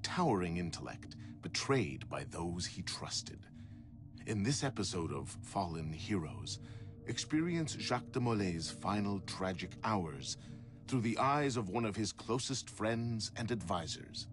towering intellect, betrayed by those he trusted. In this episode of Fallen Heroes, experience Jacques de Molay's final tragic hours through the eyes of one of his closest friends and advisors.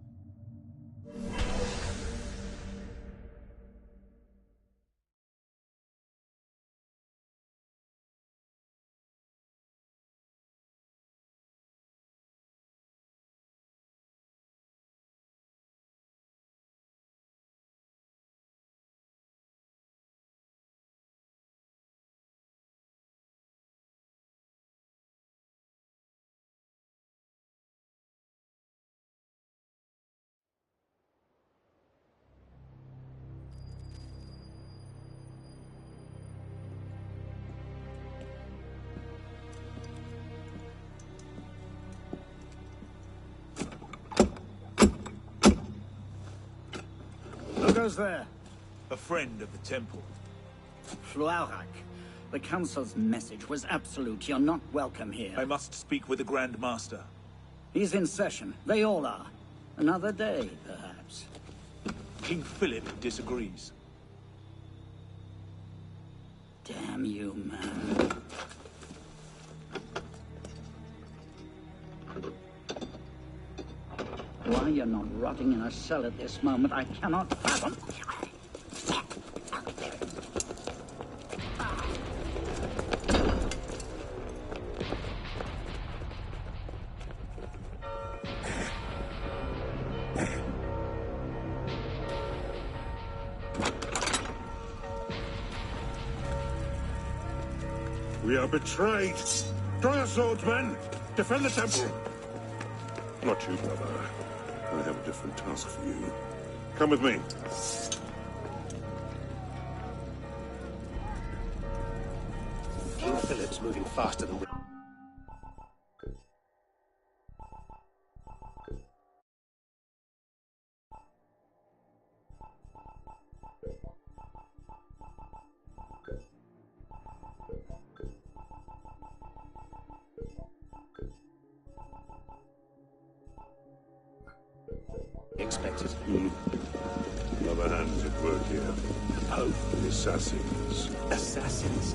Who goes there? A friend of the temple. Fluarak. The Council's message was absolute. You're not welcome here. I must speak with the Grand Master. He's in session. They all are. Another day, perhaps. King Philip disagrees. Damn you, man. Why you're not rotting in a cell at this moment, I cannot fathom. We are betrayed. Draw your swords, men. Defend the temple. Not you, brother. I have a different task for you. Come with me. King Philip's moving faster than we... expected. Other hands at work here. Oh, The assassins. assassins.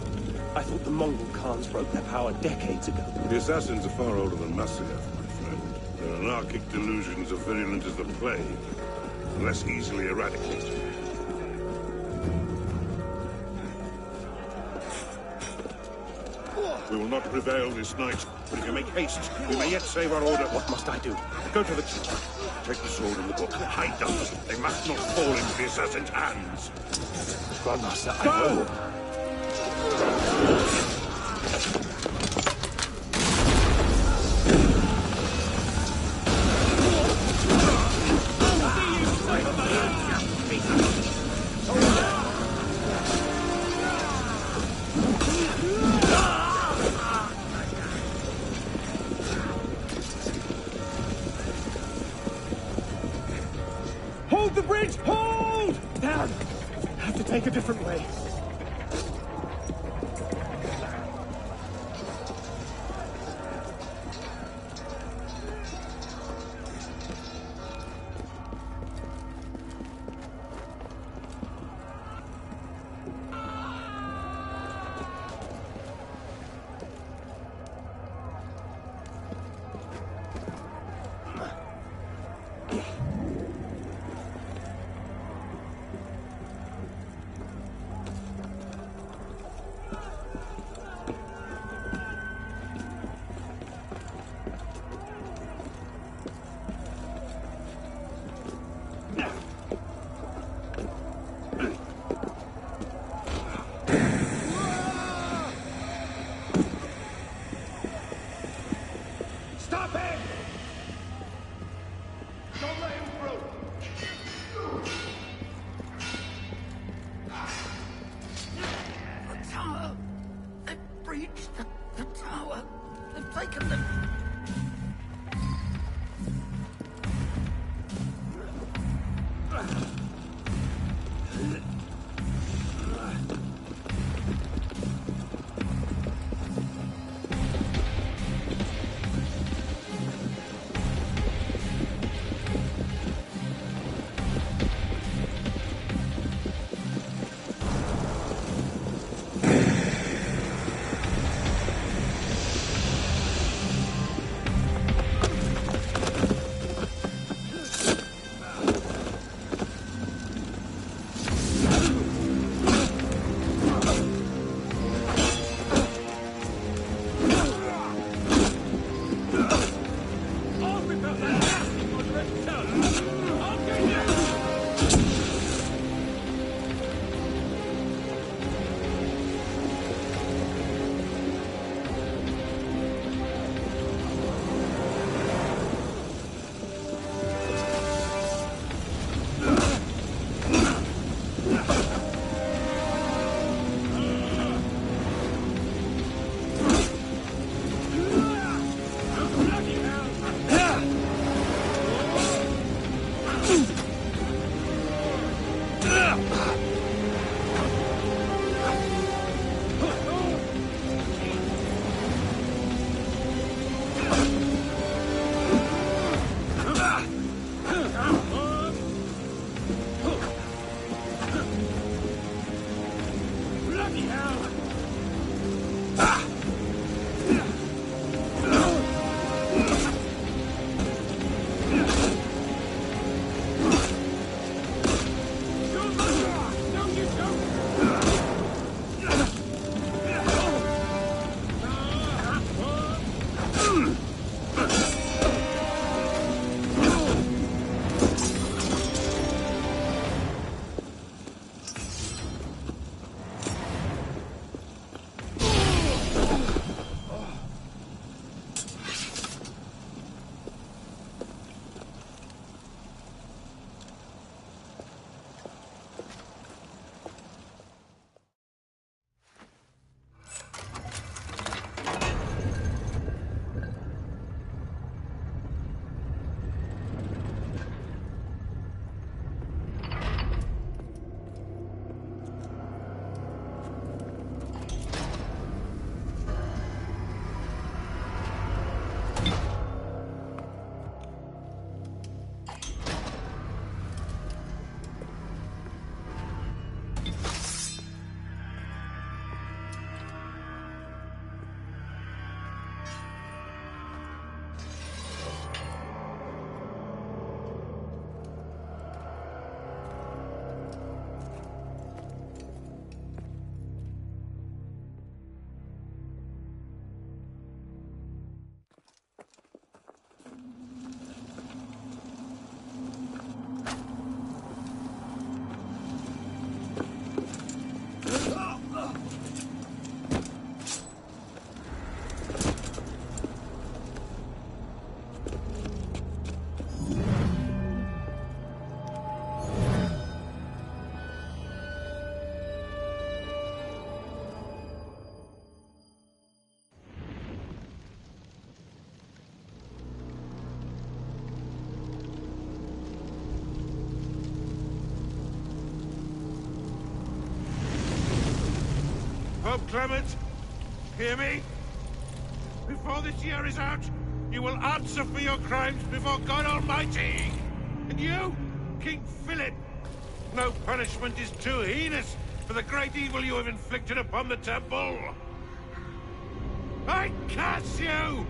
I thought the Mongol Khans broke their power decades ago. The assassins are far older than Masyaf, my friend. Their anarchic delusions are virulent as the plague, and less easily eradicated. We will not prevail this night, but if you make haste, we may yet save our order. What must I do? Go to the church. Take the sword and the book. Hide them. They must not fall into the assassin's hands. Grandmaster, I Go! will. Hold the bridge! Hold! Down! I have to take a different way. Pope Clement, hear me? Before this year is out, you will answer for your crimes before God Almighty! And you, King Philip, no punishment is too heinous for the great evil you have inflicted upon the temple! I curse you!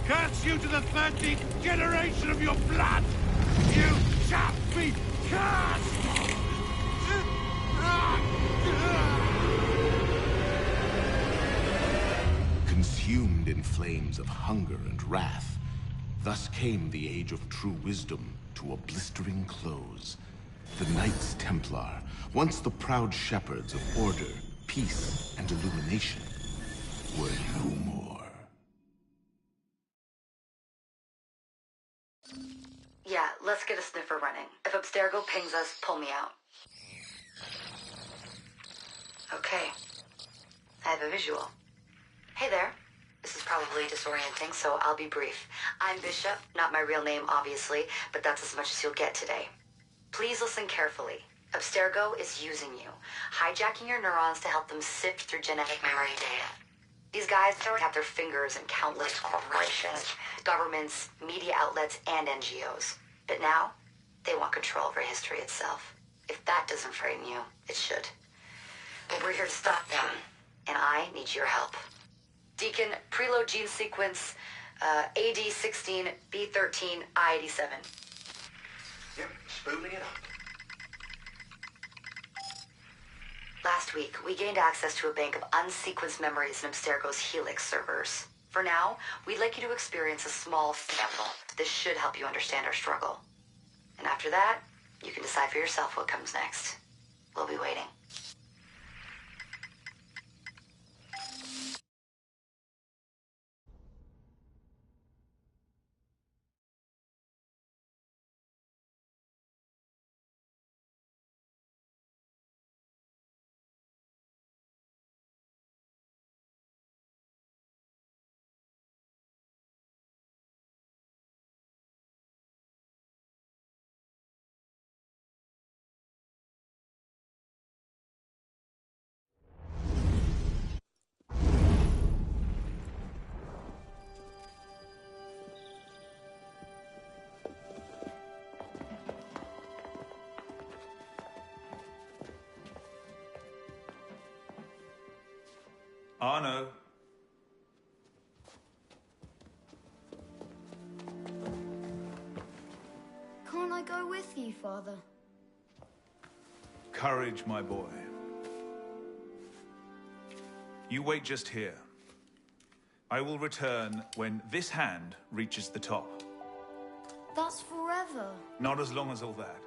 Curse you to the 13th generation of your blood! You shall be cursed! Consumed in flames of hunger and wrath, thus came the Age of True Wisdom to a blistering close. The Knights Templar, once the proud shepherds of order, peace, and illumination, were no more. Yeah, let's get a sniffer running. If Abstergo pings us, pull me out. Okay. I have a visual. Hey there. This is probably disorienting, so I'll be brief. I'm Bishop, not my real name, obviously, but that's as much as you'll get today. Please listen carefully. Abstergo is using you, hijacking your neurons to help them sift through genetic memory data. These guys have their fingers in countless corporations, governments, media outlets, and NGOs. But now, they want control over history itself. If that doesn't frame you, it should. But we're here to stop them, and I need your help. Deacon, preload gene sequence, AD16, B13, I87. Yep, spooling it up. Last week, we gained access to a bank of unsequenced memories in Abstergo's Helix servers. For now, we'd like you to experience a small sample. This should help you understand our struggle. And after that, you can decide for yourself what comes next. We'll be waiting. Arno. Can't I go with you, Father? Courage, my boy. You wait just here. I will return when this hand reaches the top. That's forever. Not as long as all that.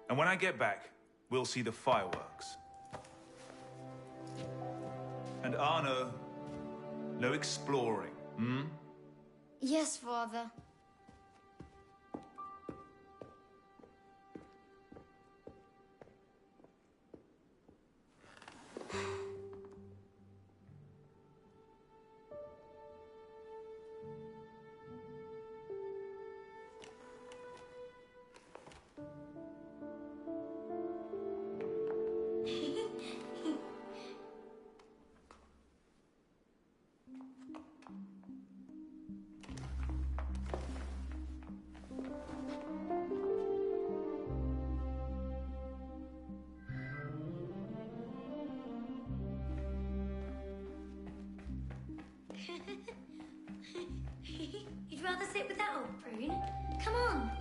And when I get back, we'll see the fireworks. And Arno, no exploring, hmm? Yes, Father. You'd rather sit with that old prune? Come on.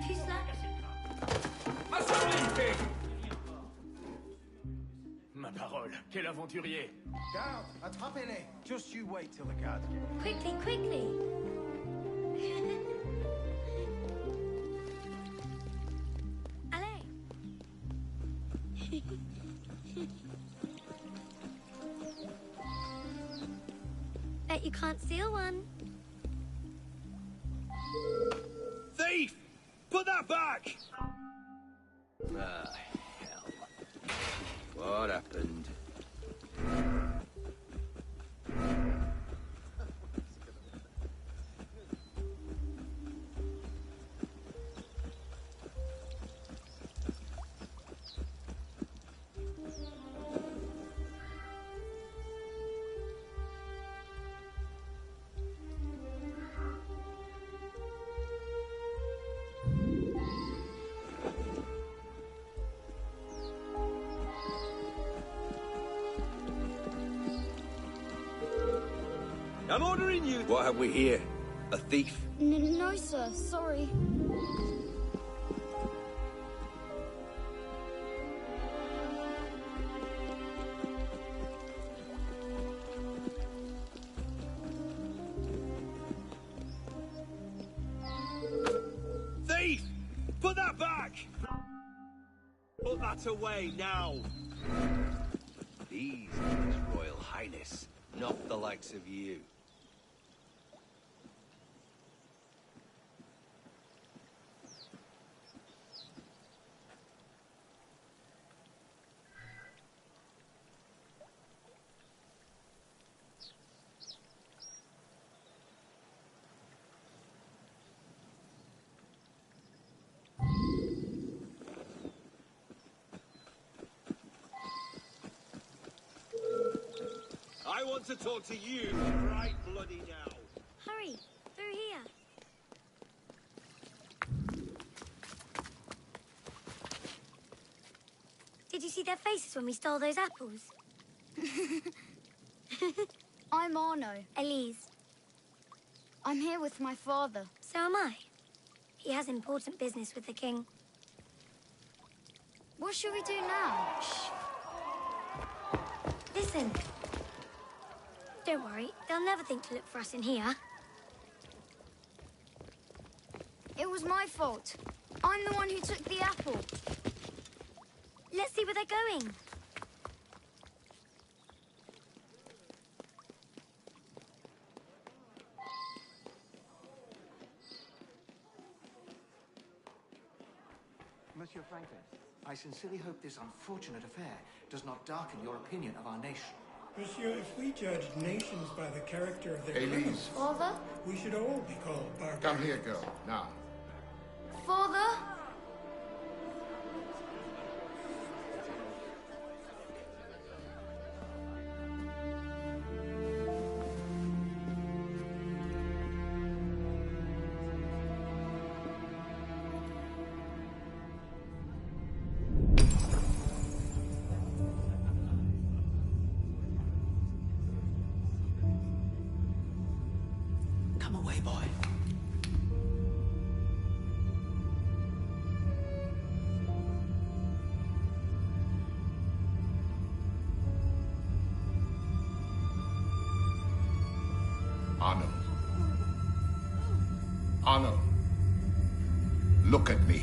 Who's that? Ma parole, quel aventurier! Garde, attrapez-les! Just you wait till the guards get... Quickly, quickly! Allez! Bet you can't steal one. Thief! Put that back! Ah, hell. What happened? I'm ordering you. What have we here? A thief? No, sir. Sorry. Thief! Put that back! Put that away now! These are His Royal Highness, not the likes of you. I want to talk to you right bloody now. Hurry, through here. Did you see their faces when we stole those apples? I'm Arno. Elise. I'm here with my father. So am I. He has important business with the king. What should we do now? Shh. Listen. Don't worry, they'll never think to look for us in here. It was my fault. I'm the one who took the apple. Let's see where they're going. Monsieur Franklin, I sincerely hope this unfortunate affair does not darken your opinion of our nation. Monsieur, if we judged nations by the character of their Elise. criminals, Father? we should all be called barbarians. Come here, girl, now. Father? Come away, boy. Arno. Arno. Look at me.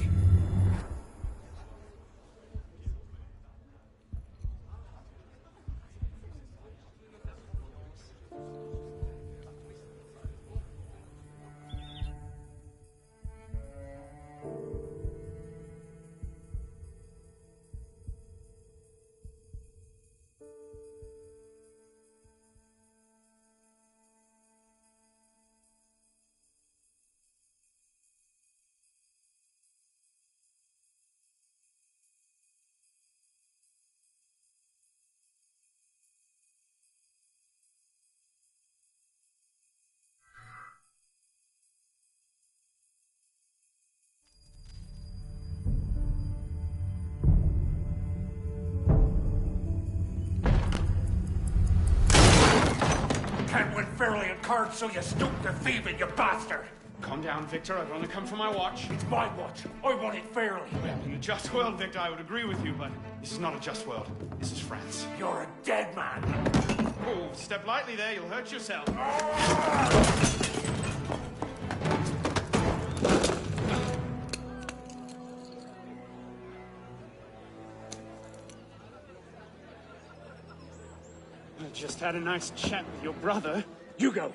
Can't win fairly at cards, so you stoop to thieving, you bastard! Calm down, Victor. I've only come for my watch. It's my watch. I want it fairly. Well, in a just world, Victor, I would agree with you, but this is not a just world. This is France. You're a dead man. Oh, step lightly there. You'll hurt yourself. I just had a nice chat with your brother. Hugo,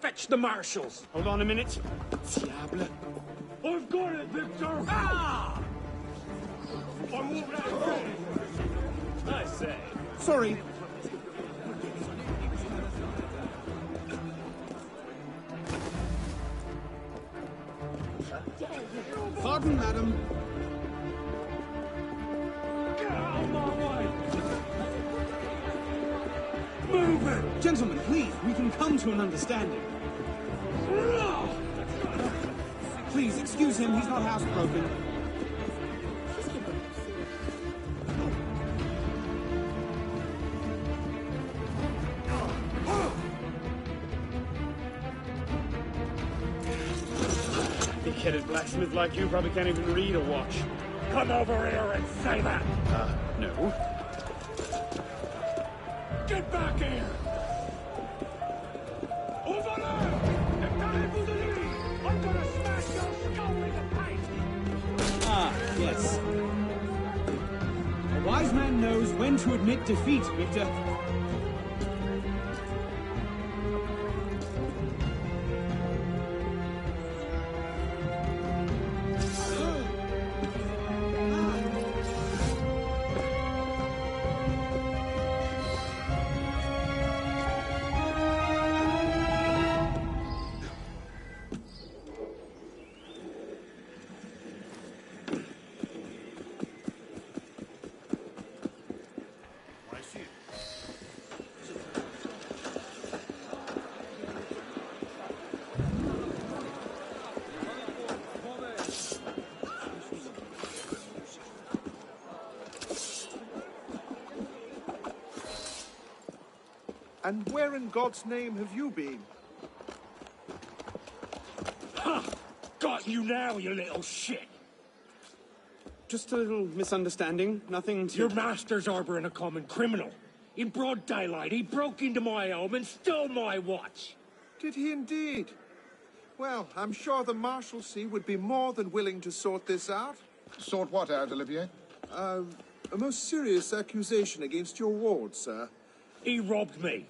fetch the marshals. Hold on a minute. Diable. I've got it, Victor. Ah! I say. Sorry. Pardon, madam. Get out of my way! Move it! Gentlemen, please, we can come to an understanding. Please, excuse him, he's not housebroken. Thick-headed blacksmith like you probably can't even read or watch. Come over here and say that! No. Get back here! Over there! I'm gonna smash your skull into paint! Ah, yes. A wise man knows when to admit defeat, Victor. And where in God's name have you been? Ha! Got you now, you little shit! Just a little misunderstanding. Nothing to... Your master's harboring a common criminal. In broad daylight, he broke into my home and stole my watch. Did he indeed? Well, I'm sure the Marshalsea would be more than willing to sort this out. Sort what out, Olivier? A most serious accusation against your ward, sir. He robbed me.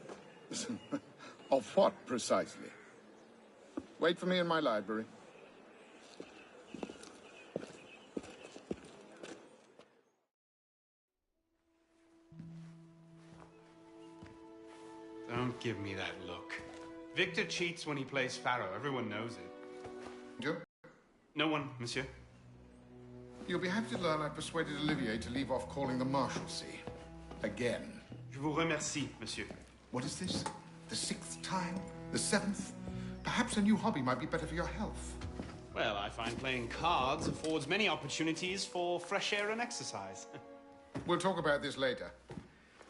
Of what, precisely? Wait for me in my library. Don't give me that look. Victor cheats when he plays Pharaoh. Everyone knows it. You? No one, monsieur. You'll be happy to learn I persuaded Olivier to leave off calling the Marshalsea. Again. Je vous remercie, monsieur. What is this? The 6th time? The 7th? Perhaps a new hobby might be better for your health. Well, I find playing cards affords many opportunities for fresh air and exercise. We'll talk about this later.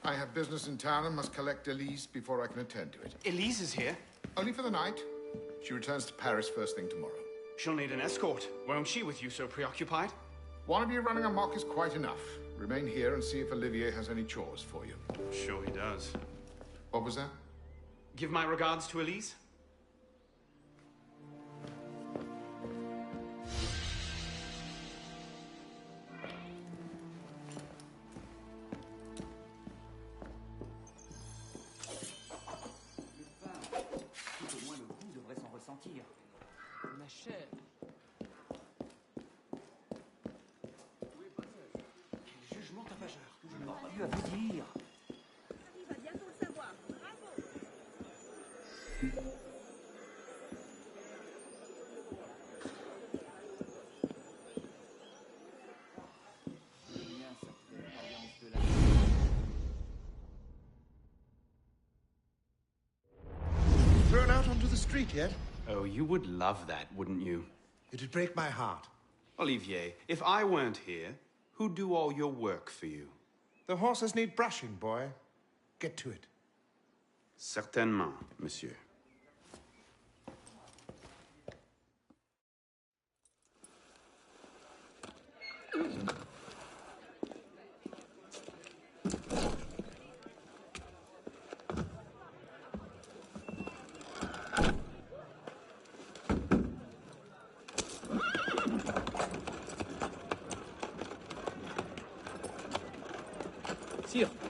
I have business in town and must collect Elise before I can attend to it. Elise is here? Only for the night. She returns to Paris first thing tomorrow. She'll need an escort. Won't she, with you so preoccupied? One of you running amok is quite enough. Remain here and see if Olivier has any chores for you. Sure he does. What was that? Give my regards to Elise. Ma chère. Quel jugement ravageur. Je n'aurais pas dû à vous dire. Il va bientôt le savoir. Bravo. Thrown out onto the street yet? Oh, you would love that, wouldn't you? It'd break my heart. Olivier, if I weren't here, who'd do all your work for you? The horses need brushing, boy. Get to it. Certainement, monsieur.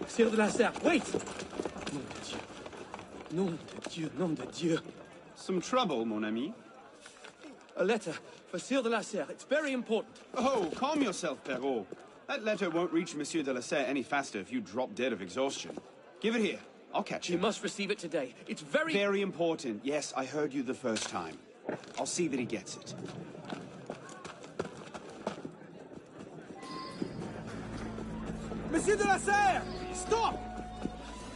Sire de la Serre, wait! Nom de Dieu, nom de Dieu. Some trouble, mon ami? A letter for Sire de la Serre. It's very important. Oh, calm yourself, Perrault. That letter won't reach Monsieur de la Serre any faster if you drop dead of exhaustion. Give it here. I'll catch You him. must receive it today. It's very... Very important. Yes, I heard you the first time. I'll see that he gets it. Monsieur de la Serre! Stop!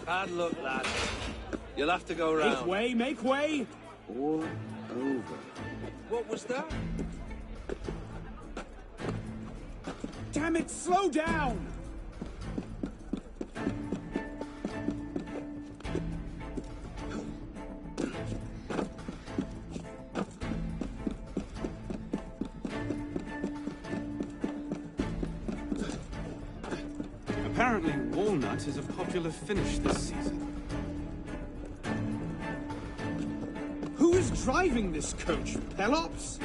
Bad luck, lad. You'll have to go round. Make way, make way! All over. What was that? Damn it, slow down! Walnut is a popular finish this season. Who is driving this coach, Pelops?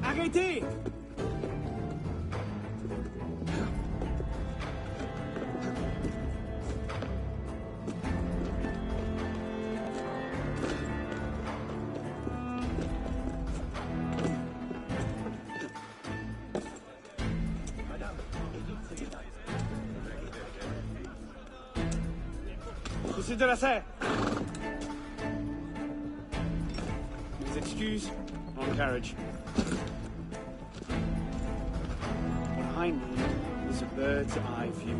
Arrêtez! Monsieur de la Serre! Mes excuses, on carriage. What I need is a bird's eye view.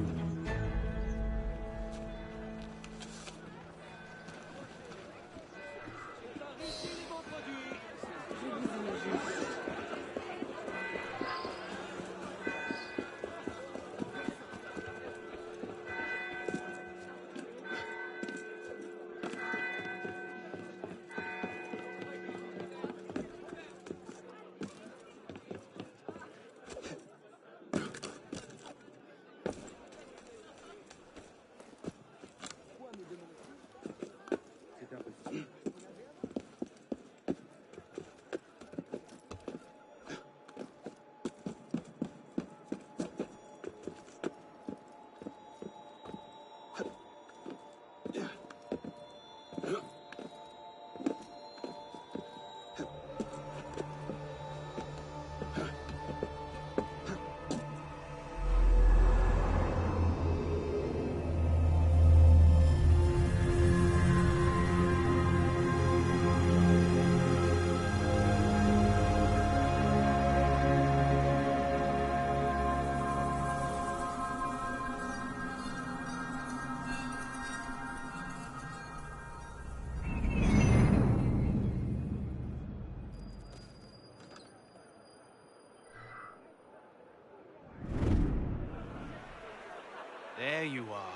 There you are.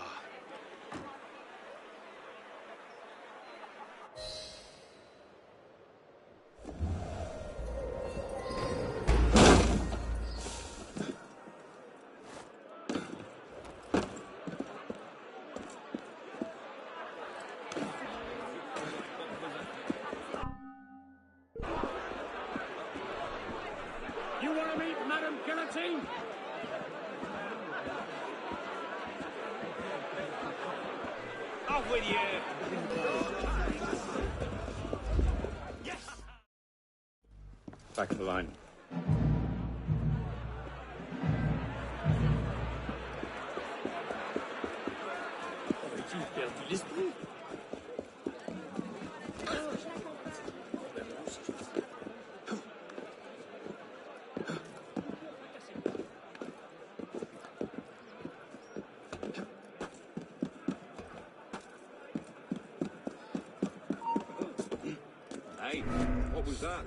You want to meet Madame Guillotine? Off with you! Yes! Back of the line. Aurait-il perdu l'esprit? Hey, what was that?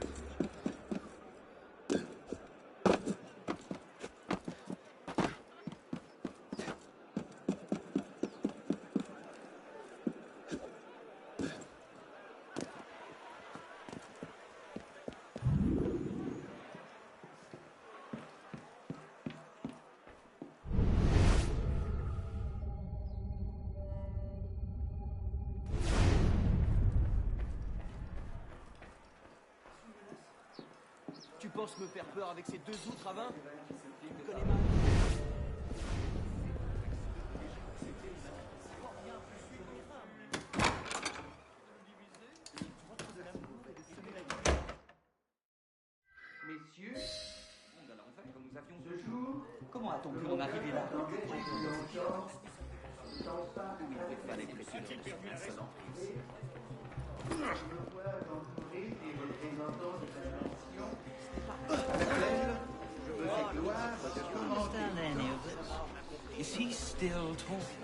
Tu penses me faire peur avec ces deux outres à vin? Tu me connais mal. Messieurs, comme nous avions ce jour, comment a-t-on pu en arriver là? Is he still talking?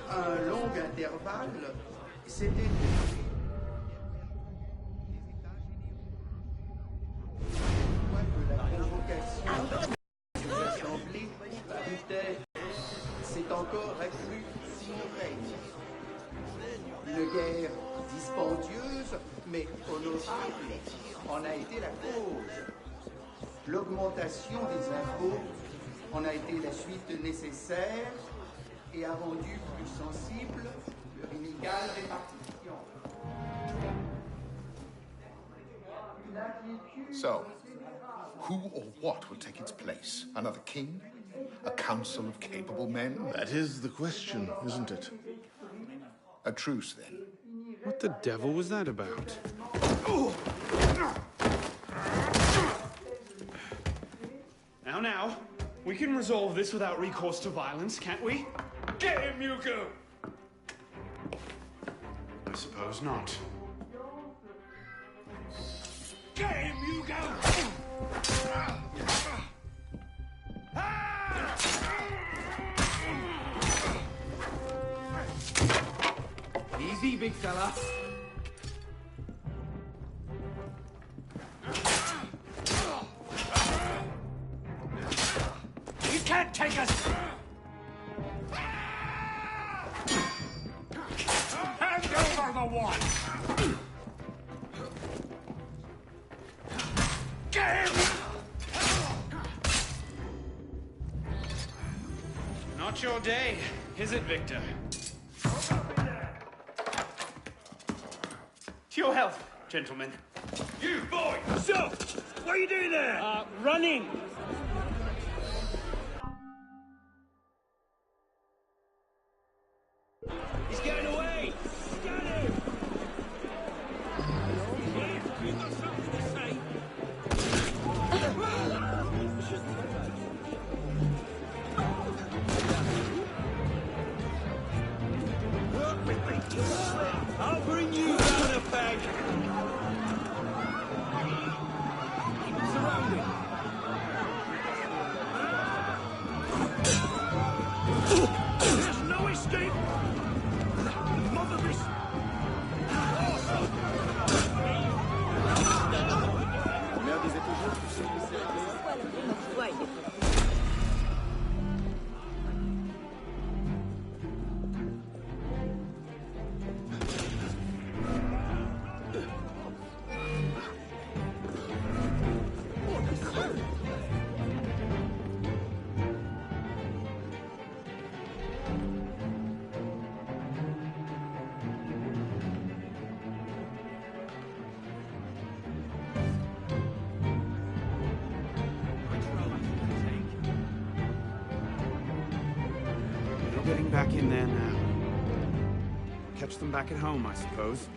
Un long intervalle, c'était... La convocation de l'Assemblée, peut-être, c'est encore accru si on règne. en a été la cause. L'augmentation des impôts en a été la suite nécessaire et a rendu plus sensible leur inégale répartition. So, who or what will take its place? Another king? A council of capable men? That is the question, isn't it? A truce, then. What the devil was that about? Now, we can resolve this without recourse to violence, can't we? Get him, Hugo! I suppose not. Get him, Hugo! Easy, big fella. You can't take us! Hand over the one! Get him! Not your day, is it, Victor? To your health, gentlemen. You, boy! Stop! What are you doing there? Running! He's getting away! Get him! You've got something to say? I'll bring you down a peg! Surrounded! There's no escape! Mother this! Merde des étoiles, tu sais que c'est agréable. Getting back in there now. Catch them back at home, I suppose.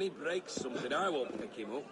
When he breaks something, I won't pick him up.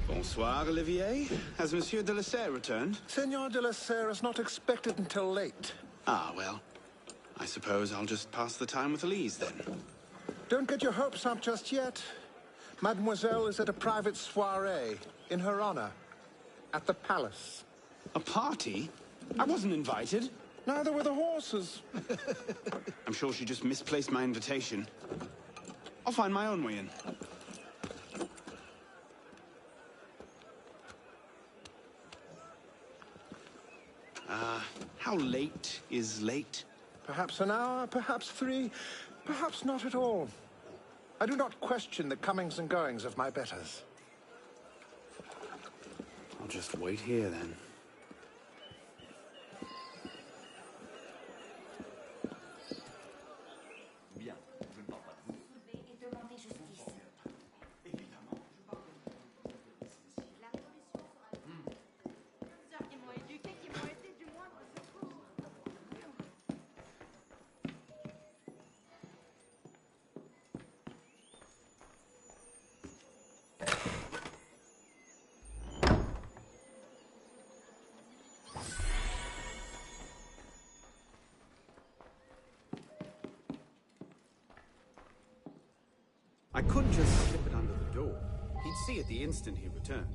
Bonsoir, Olivier. Has Monsieur de la Serre returned? Senor de la Serre is not expected until late. Ah, well. I suppose I'll just pass the time with Elise, then. Don't get your hopes up just yet. Mademoiselle is at a private soirée, in her honor, at the palace. A party? I wasn't invited. Neither were the horses. I'm sure she just misplaced my invitation. I'll find my own way in. How late is late? Perhaps an hour, perhaps 3, perhaps not at all. I do not question the comings and goings of my betters. I'll just wait here, then. I couldn't just slip it under the door. He'd see it the instant he returned.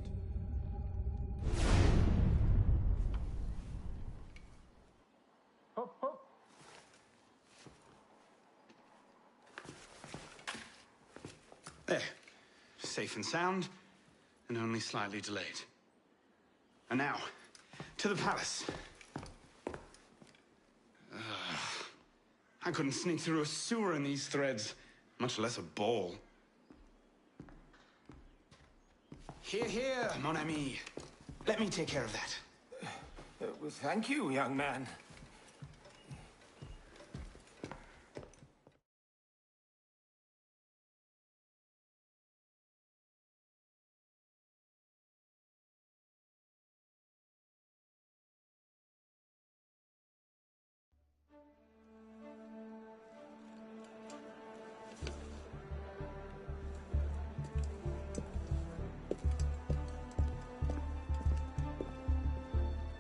Hop, hop. There. Safe and sound, and only slightly delayed. And now, to the palace. I couldn't sneak through a sewer in these threads, much less a ball. Here, here, mon ami. Let me take care of that. Well, thank you, young man.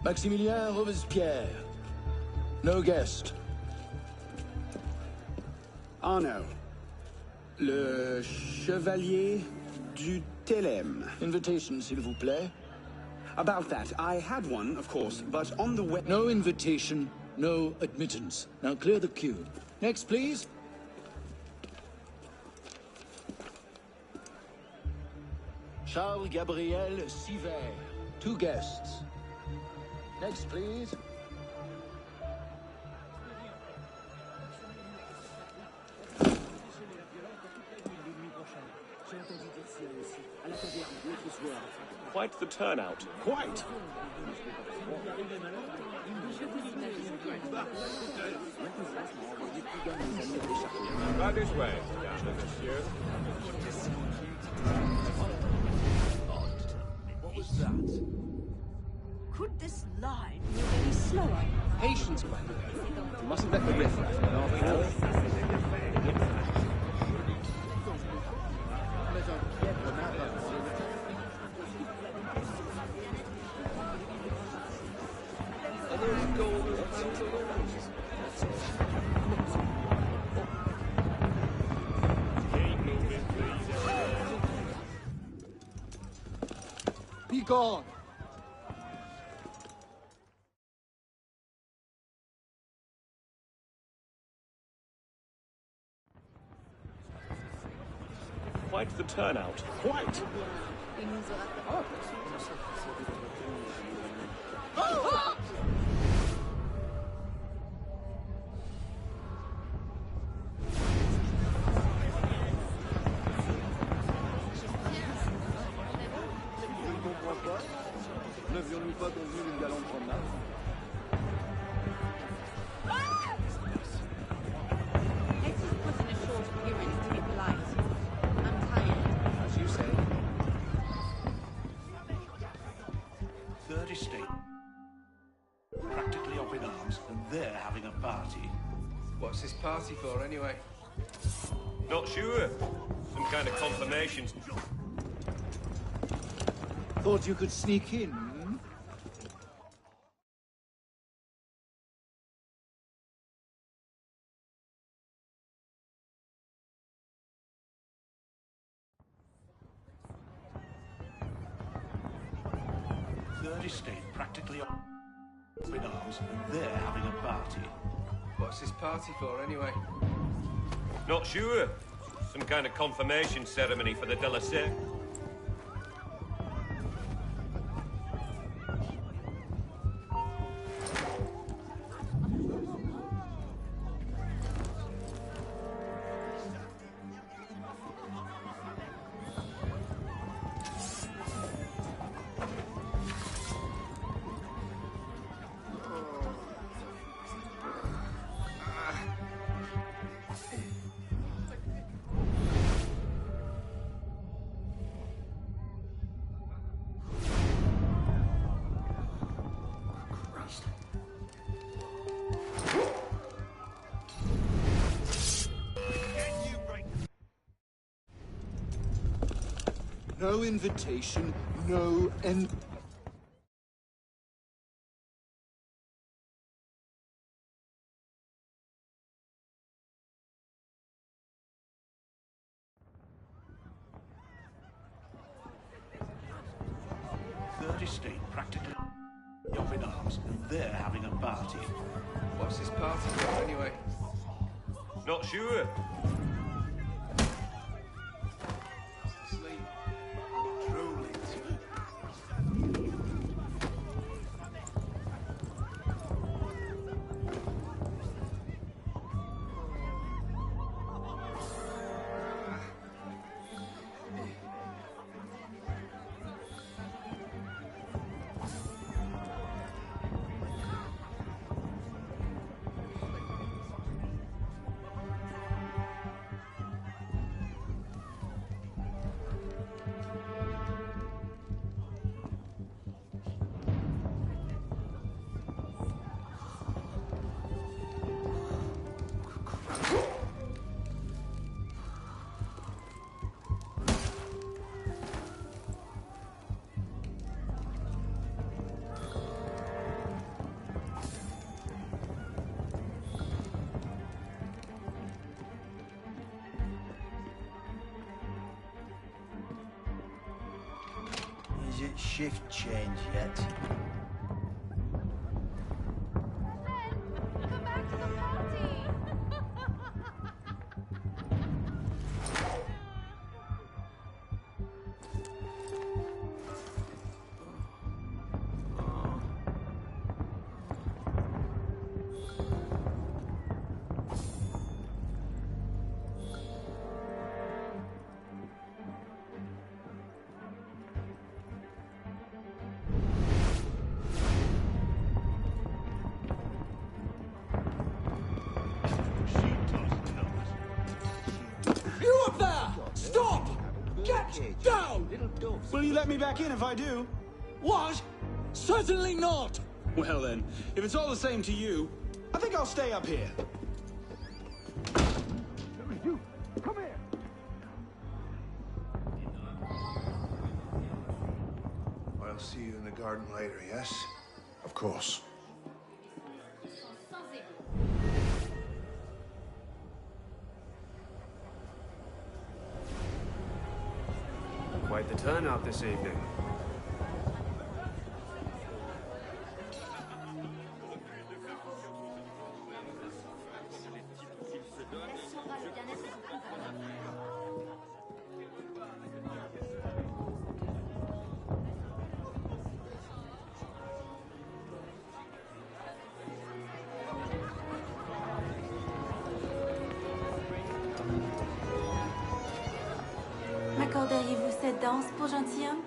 Maximilien Robespierre. No guest. Arno. Le Chevalier du Thelem. Invitation, s'il vous plaît. About that, I had one, of course, but on the way... No invitation, no admittance. Now clear the queue. Next, please. Charles Gabriel Sivert. 2 guests. Next, please. Quite the turnout. Quite! Right this way, monsieur. was that? Could this line move any slower? Patience, Gwen. You mustn't let the riffraff run off now. Be gone! Quite the turnout. Quite! N'avions-nous pas convenu d'une galante promenade? Let's just put in a short appearance to be polite. I'm tired. As you say. Third Estate. Practically up in arms, and they're having a party. What's this party for, anyway? Not sure. Some kind of confirmation. Thought you could sneak in, hmm? Third Estate practically up in arms, and they're having a party. What's this party for, anyway? Not sure. Some kind of confirmation ceremony for the De La Salle. No invitation, no end. Third Estate practically up in arms, and they're having a party. What's this party for, anyway? Not sure. Is it shift change yet? You up there! Stop! Get down! Will you let me back in if I do? What? Certainly not! Well then, if it's all the same to you, I think I'll stay up here. You, come here! I'll see you in the garden later, yes? Of course. Quite the turnout this evening. M'accorderiez-vous cette danse pour gentilhomme?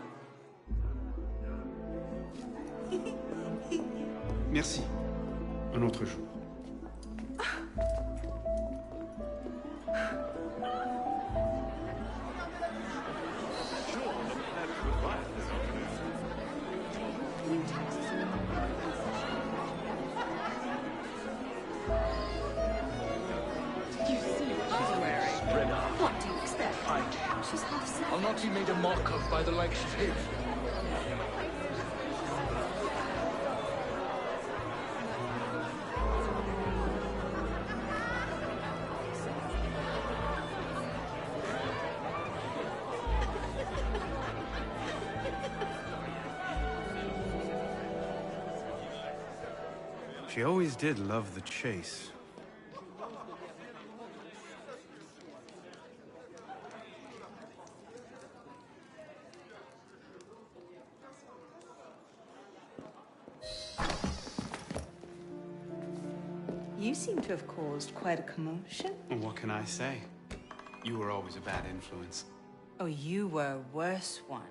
Merci. Un autre jour. You see what she's wearing? What do you expect? She's half sick. I'll not be made a mock of by the likes of him. She always did love the chase. You seem to have caused quite a commotion. Well, what can I say? You were always a bad influence. Oh, you were a worse one.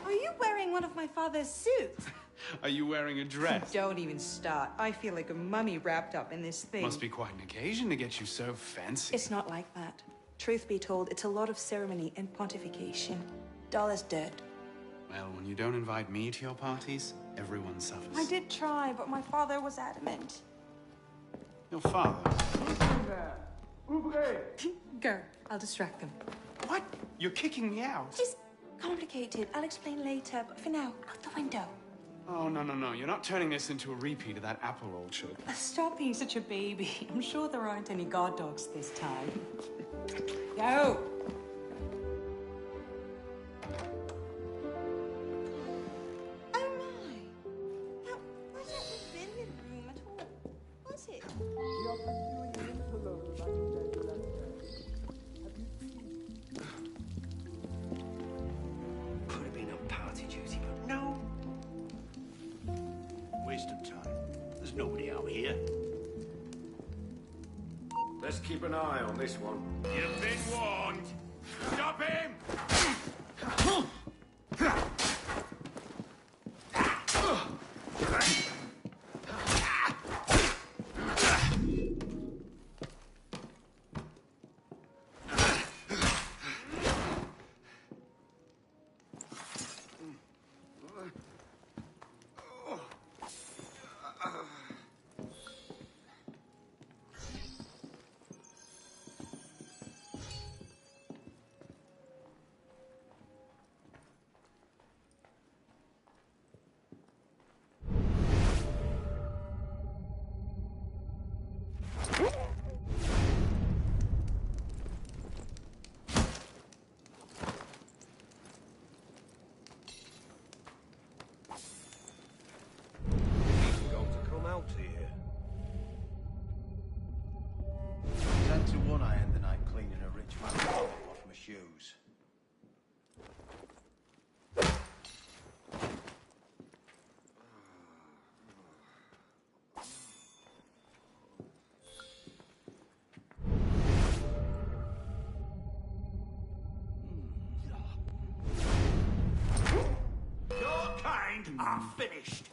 Are you wearing one of my father's suits? Are you wearing a dress? Don't even start. I feel like a mummy wrapped up in this thing. Must be quite an occasion to get you so fancy. It's not like that. Truth be told, it's a lot of ceremony and pontification. Dull as dirt. Well, when you don't invite me to your parties, everyone suffers. I did try, but my father was adamant. Your father? Go. I'll distract them. What? You're kicking me out? It's complicated. I'll explain later, but for now, out the window. Oh, no. You're not turning this into a repeat of that apple orchard. Stop being such a baby. I'm sure there aren't any guard dogs this time. Go! Oh my! That wasn't the billiard room at all, was it? Could have been on party duty, but no. Waste of time. There's nobody out here. Let's keep an eye on this one. You've been warned. Stop him! Are finished.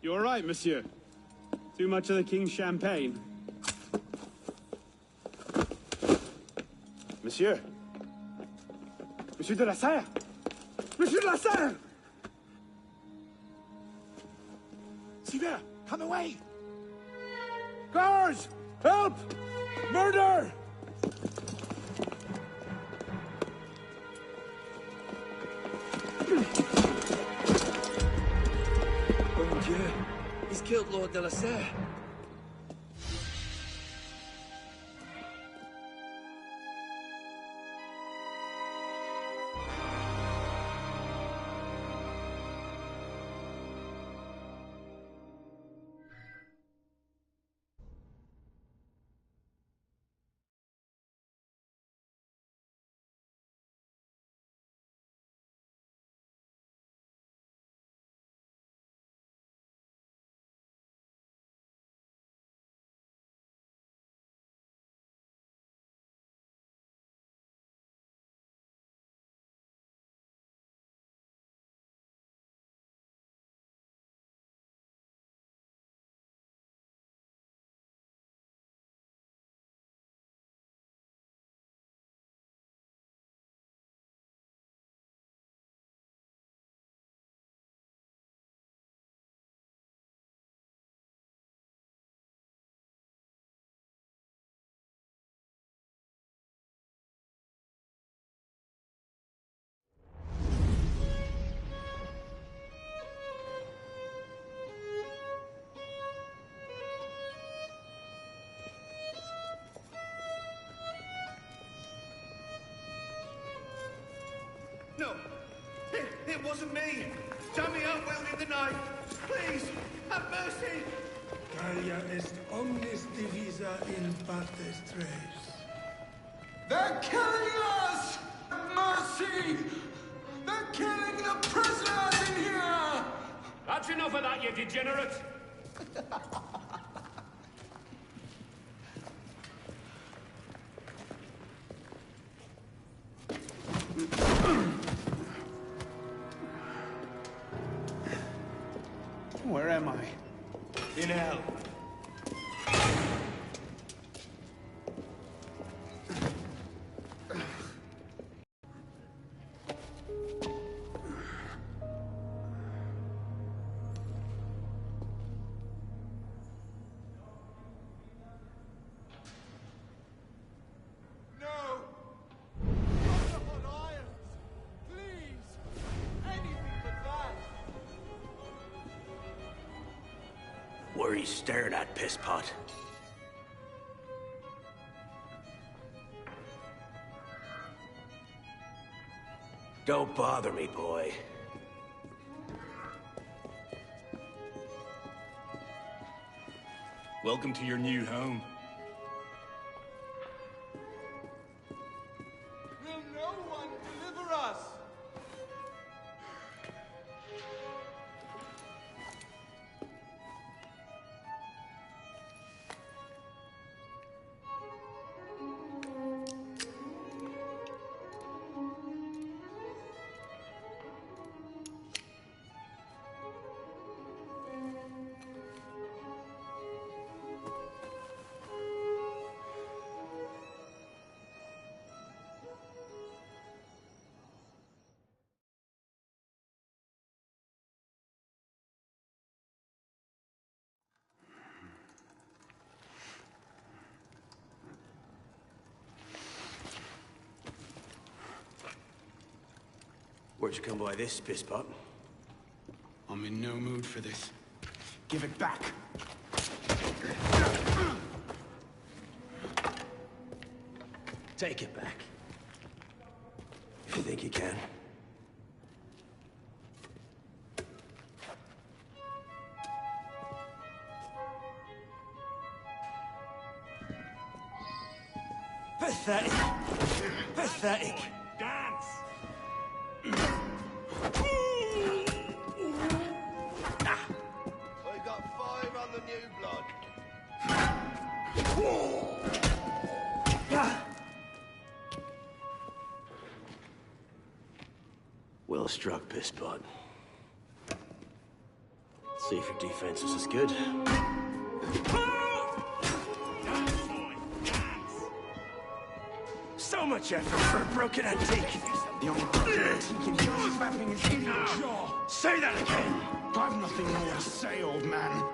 You all right, monsieur? Too much of the king's champagne? Monsieur? Monsieur de la Serre! Monsieur de la Serre! Sivert, come away! Guards! Help! Murder! Mon Dieu! He's killed Lord de la Serre. No, it wasn't me. Dummy up wielding the knife. Please, have mercy. Gallia est omnis divisa in partes tres. They're killing us! Mercy! They're killing the prisoners in here! That's enough of that, you degenerate! Where am I? In hell. What are you staring at, pisspot? Don't bother me, boy. Welcome to your new home. Will no one deliver us? Where'd you come by this, pisspot? I'm in no mood for this. Give it back! Take it back. If you think you can. Pathetic. Pathetic. Dance! We got 5 on the new blood. Well struck, pisspot. See if your defense is as good. So much effort for a broken antique. The only broken antique in here is slapping his idiot jaw. Say that again! I've nothing more to say, old man.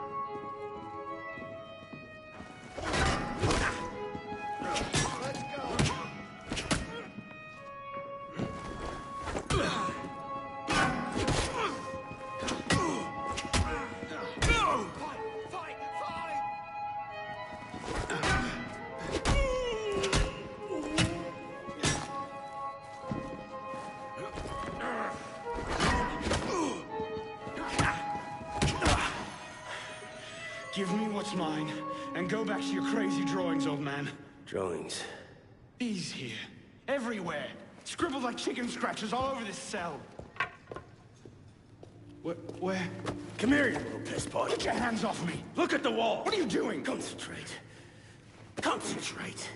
Give me what's mine, and go back to your crazy drawings, old man. Drawings? These here. Everywhere. Scribbled like chicken scratches all over this cell. Where? Come here, you little piss pot. Get your hands off me! Look at the wall! What are you doing? Concentrate. Concentrate.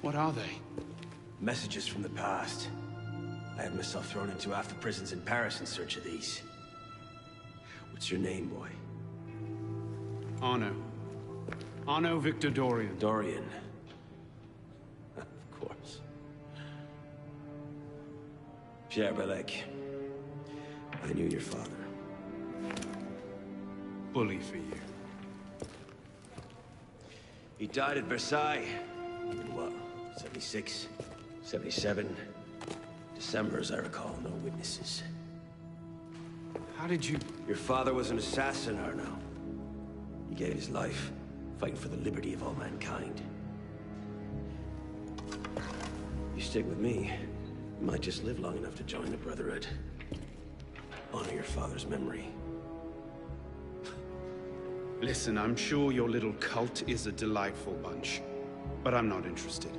What are they? Messages from the past. I had myself thrown into half the prisons in Paris in search of these. What's your name, boy? Arno. Arno Victor Dorian. Dorian. Of course. Pierre Belec. I knew your father. Bully for you. He died at Versailles. In what? 76? 77? December, as I recall, no witnesses. How did you... Your father was an assassin, Arno. He gave his life, fighting for the liberty of all mankind. You stick with me, you might just live long enough to join the Brotherhood. Honor your father's memory. Listen, I'm sure your little cult is a delightful bunch, but I'm not interested.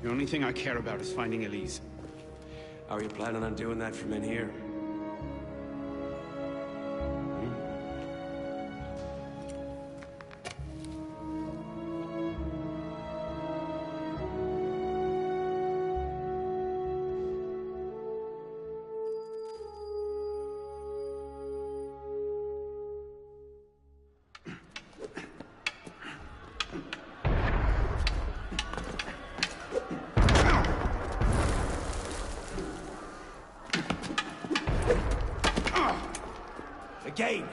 The only thing I care about is finding Elise. How are you planning on doing that from in here? Again!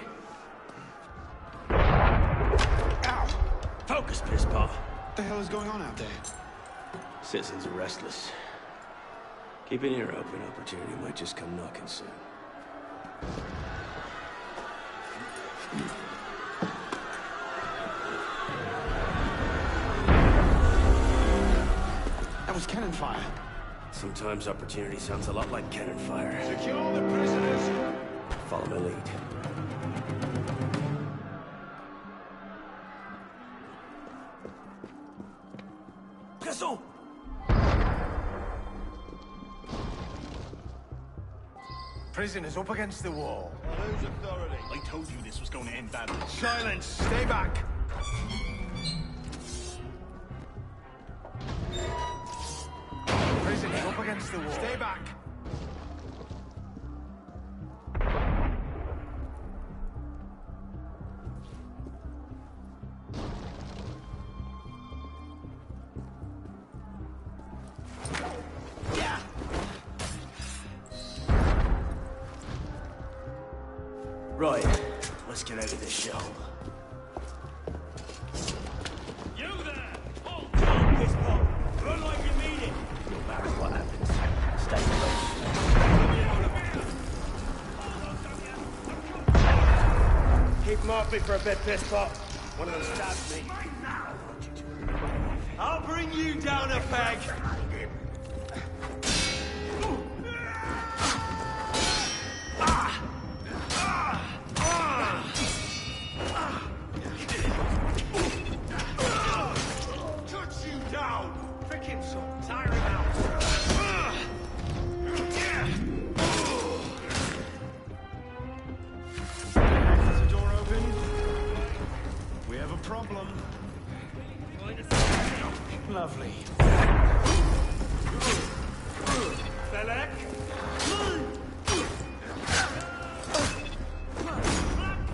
Ow! Focus, pisspaw! What the hell is going on out there? Citizens are restless. Keep an ear open. Opportunity might just come knocking soon. That was cannon fire. Sometimes opportunity sounds a lot like cannon fire. Secure the prisoners! Follow my lead. Garçon! Prisoners up against the wall. Whose authority? I told you this was going to end badly. Silence! Stay back! Prisoners up against the wall. Stay back! Right, let's get out of this shell. You there! Hold on, this one! Run like you mean it! No matter what happens, stay close. Keep them off me for a bit, pisspot. One of them stabs me. I'll bring you down a peg! Problem. Lovely. Belek!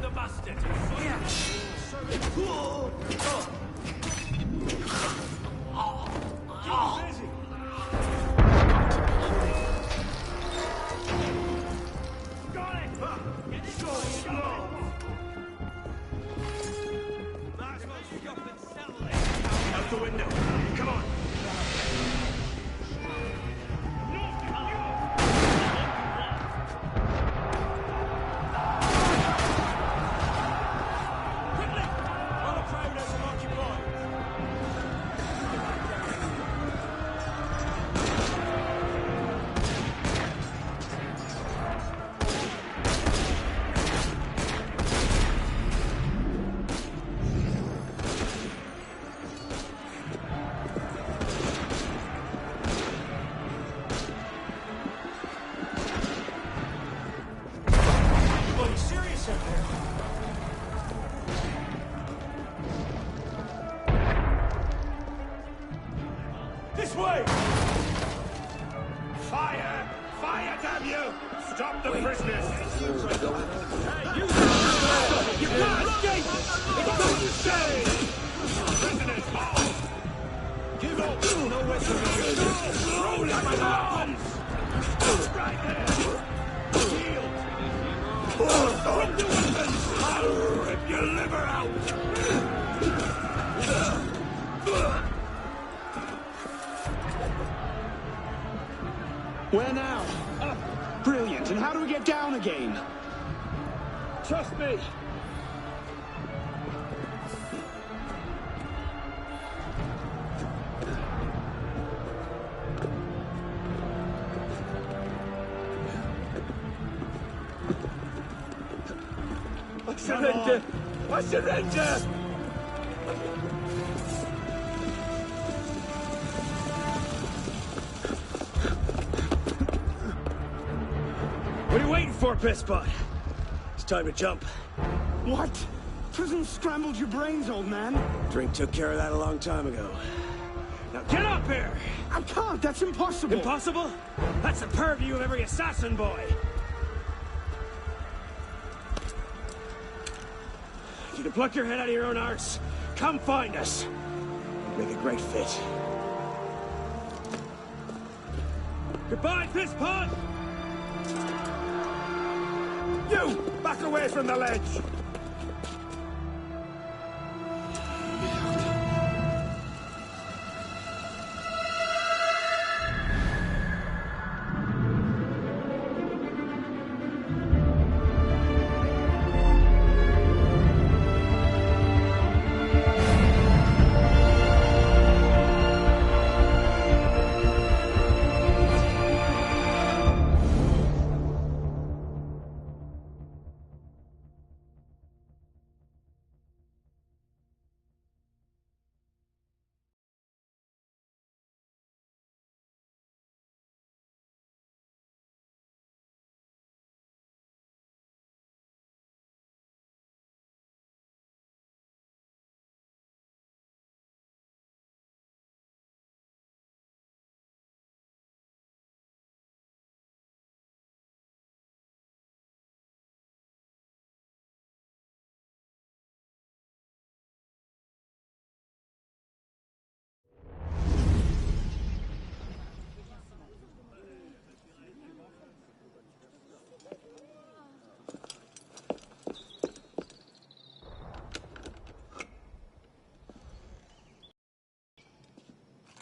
The bastard! Out the window. Come on. This way! Fire! Fire, damn you! Stop the prisoners! Hey, you can't escape! It's going to stay! Prisoners, hold! Give up! No way to go! Roll like my arms! Right there! Shield! Drop the weapons! I'll rip your liver out! Where now? Brilliant. And how do we get down again? Trust me! I surrender! I surrender! What are you waiting for, Pisspot? It's time to jump. What? Prison scrambled your brains, old man. Drink took care of that a long time ago. Now get up here! I can't, that's impossible. Impossible? That's the purview of every assassin boy. If you can pluck your head out of your own arse, come find us. We'd make a great fit. Goodbye, Pisspot! You! Back away from the ledge!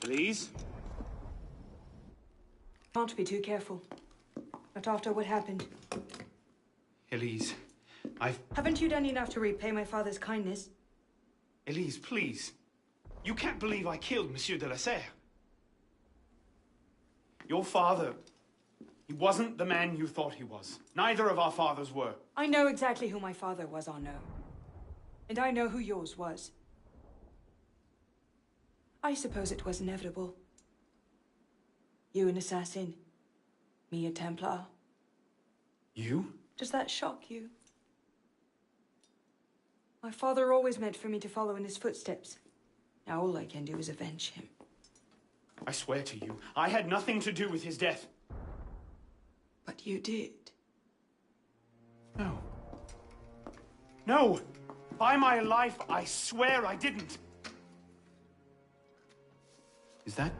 Elise? Can't be too careful. Not after what happened. Elise, Haven't you done enough to repay my father's kindness? Elise, please. You can't believe I killed Monsieur de la Serre. Your father... He wasn't the man you thought he was. Neither of our fathers were. I know exactly who my father was, Arnaud. And I know who yours was. I suppose it was inevitable. You an assassin, me a Templar. You? Does that shock you? My father always meant for me to follow in his footsteps. Now all I can do is avenge him. I swear to you, I had nothing to do with his death. But you did. No. No! By my life, I swear I didn't. Is that?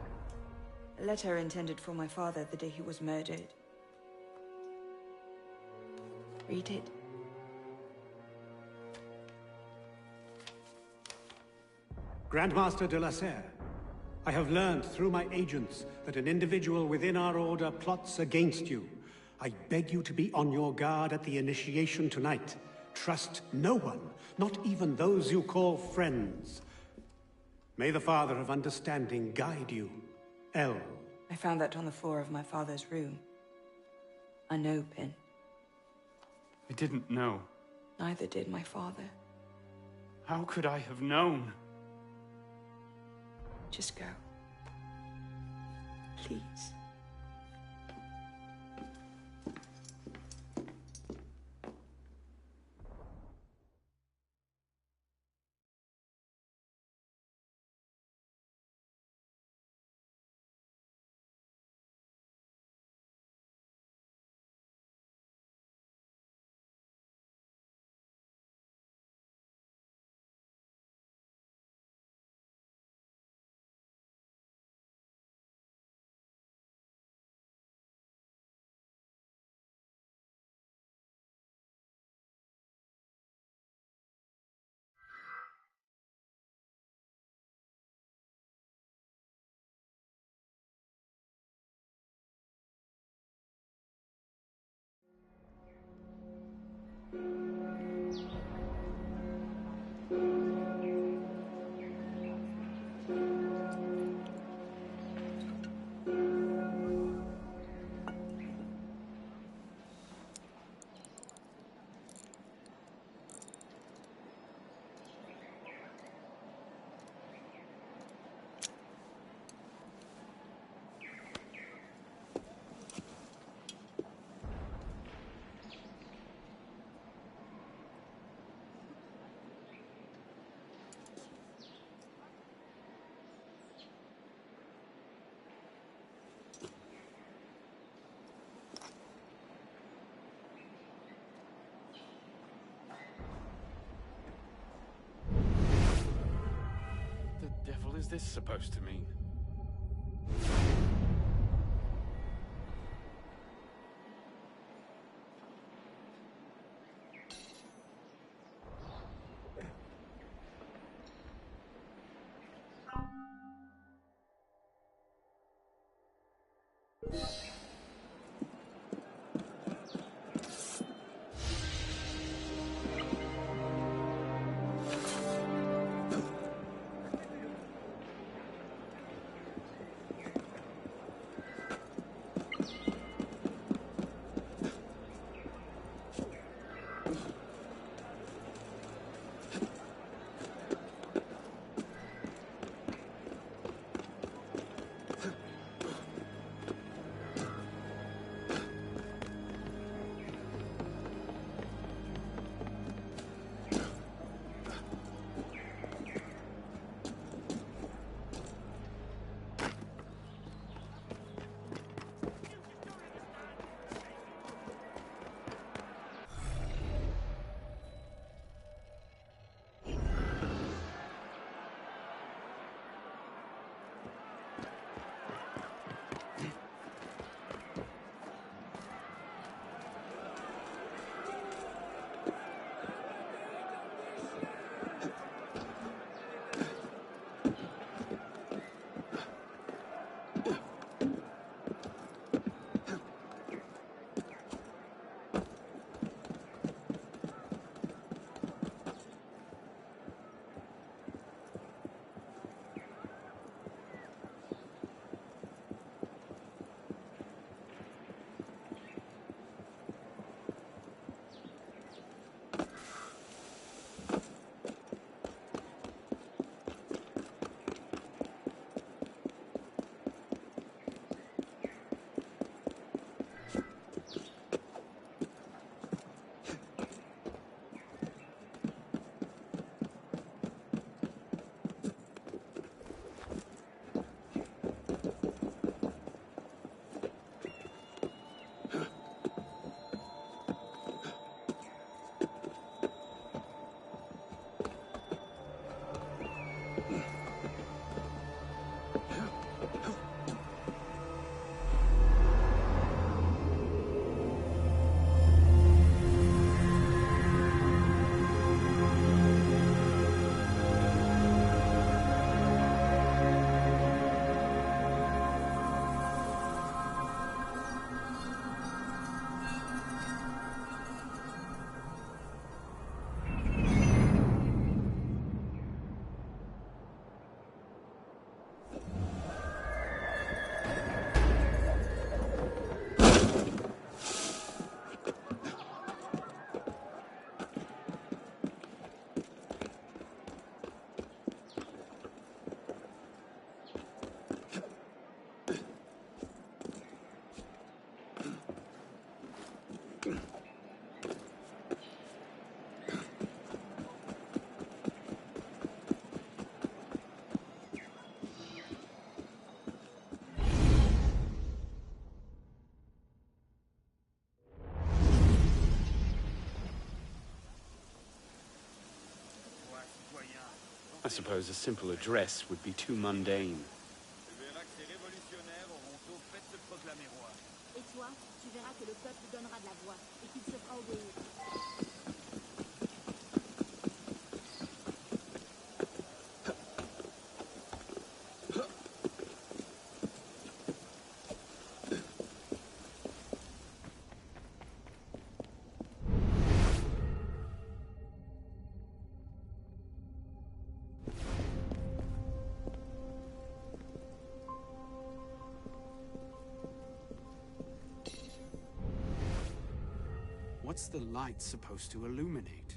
A letter intended for my father the day he was murdered. Read it. Grandmaster de la Serre, I have learned through my agents that an individual within our order plots against you. I beg you to be on your guard at the initiation tonight. Trust no one, not even those you call friends. May the Father of Understanding guide you. L. I found that on the floor of my father's room. Unopened. I didn't know. Neither did my father. How could I have known? Just go. Please. The devil is this supposed to mean? I suppose a simple address would be too mundane. Et toi, tu verras que le peuple donnera de la voix et qu'il se fera obéir. What's the light supposed to illuminate?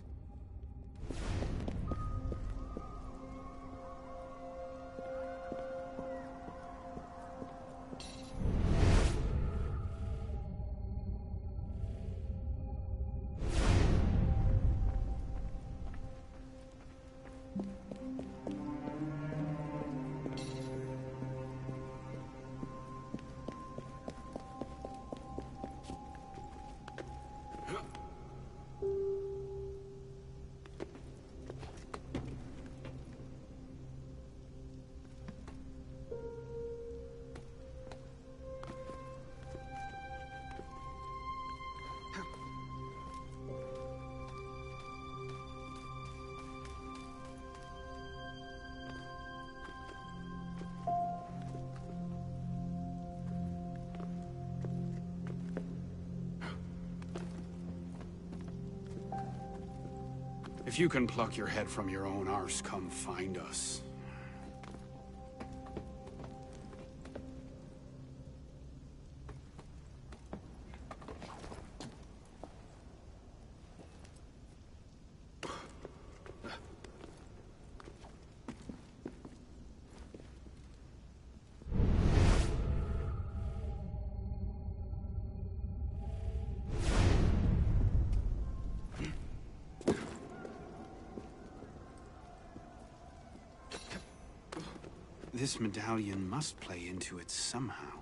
If you can pluck your head from your own arse, come find us. This medallion must play into it somehow.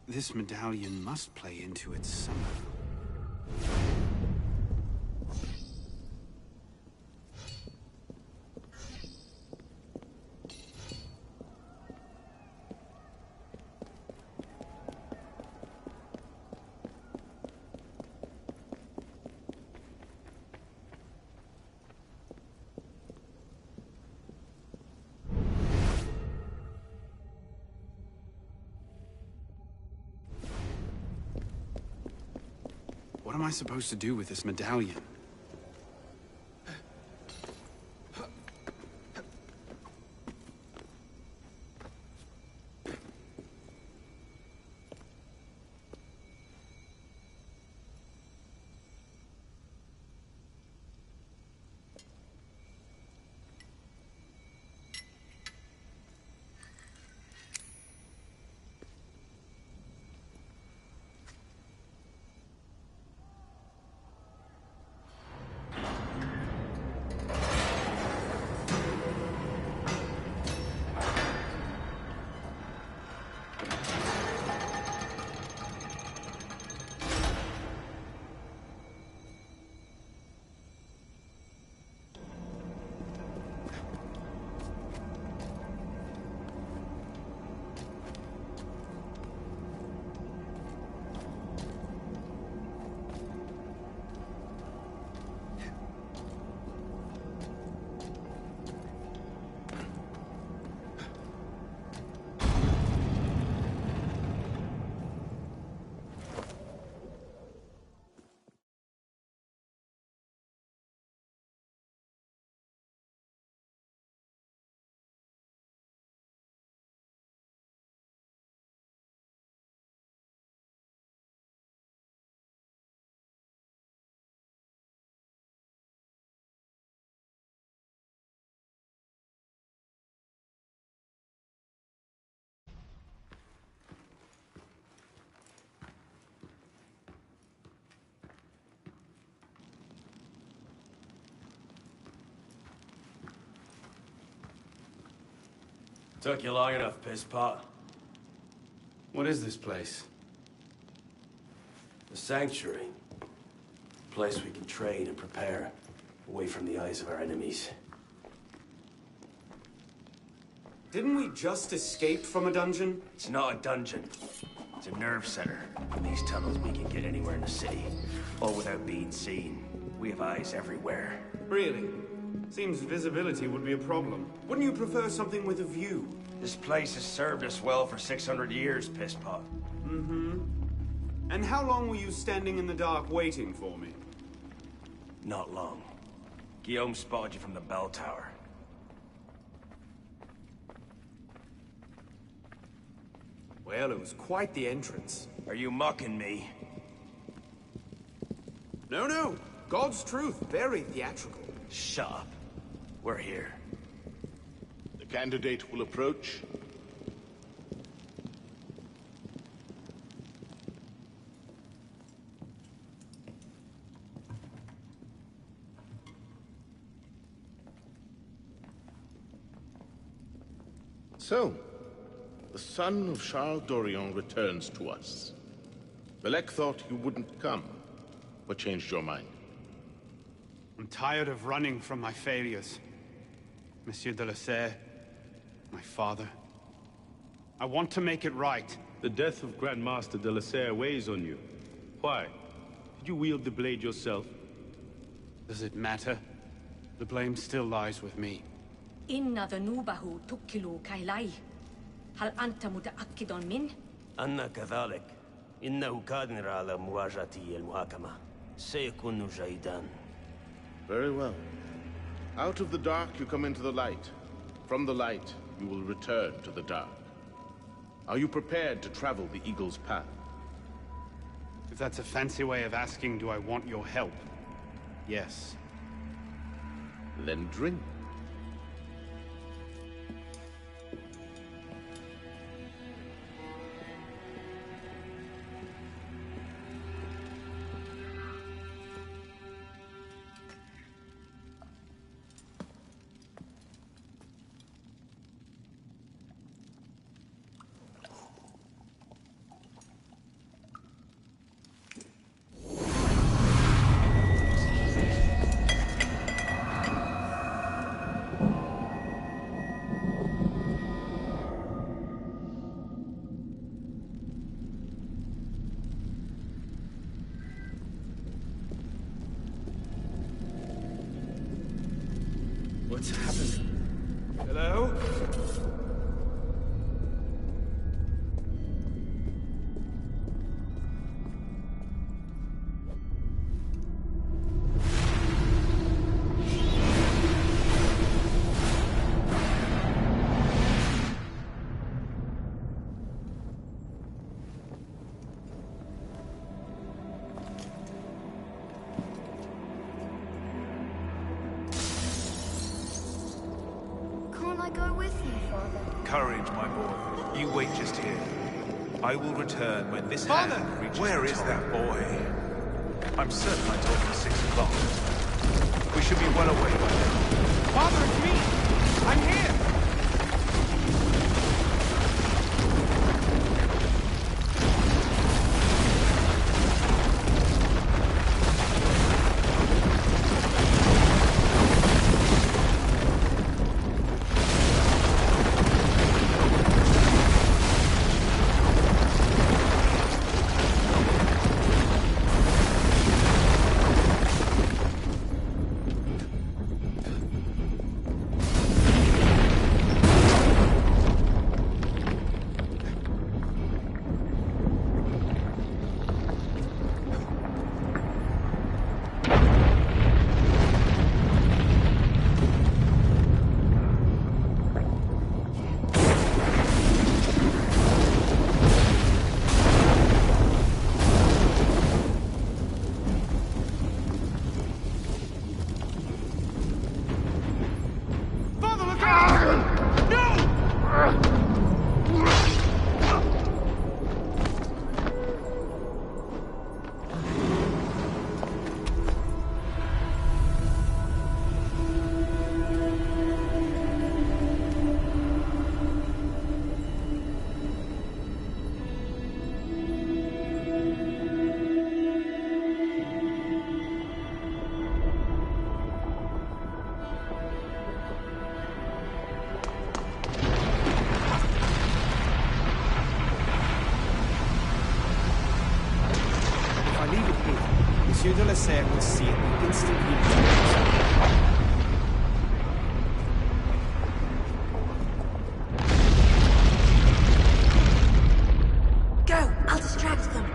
This medallion must play into it somehow. What am I supposed to do with this medallion? Took you long enough, pisspot. What is this place? The Sanctuary. A place we can train and prepare, away from the eyes of our enemies. Didn't we just escape from a dungeon? It's not a dungeon. It's a nerve center. In these tunnels, we can get anywhere in the city, all without being seen. We have eyes everywhere. Really? Seems visibility would be a problem. Wouldn't you prefer something with a view? This place has served us well for 600 years, pisspot. Mm-hmm. And how long were you standing in the dark waiting for me? Not long. Guillaume spotted you from the bell tower. Well, it was quite the entrance. Are you mocking me? No, no. God's truth. Very theatrical. Shut up. We're here. The candidate will approach. So, the son of Charles Dorion returns to us. Belek thought you wouldn't come, but changed your mind. I'm tired of running from my failures. Monsieur de la Serre, my father. I want to make it right. The death of Grand Master de la Serre weighs on you. Why? Did you wield the blade yourself? Does it matter? The blame still lies with me. إن ذنوبه تكل كيلي. هل أنت متأكد منه؟ أنا كذلك. إنه قادر على مواجهة المحاكمة. سيكون جيدا. Very well. Out of the dark you come into the light. From the light you will return to the dark. Are you prepared to travel the Eagle's path? If that's a fancy way of asking, do I want your help? Yes. Then drink. What's happening? Hello? Courage, my boy. You wait just here. I will return when this Father! hand reaches Where the is top. that boy? I'm certain I told him 6 o'clock. We should be well away by now. Father, it's me! I'm here! Lasser will see it and instantly retract. Go! I'll distract them.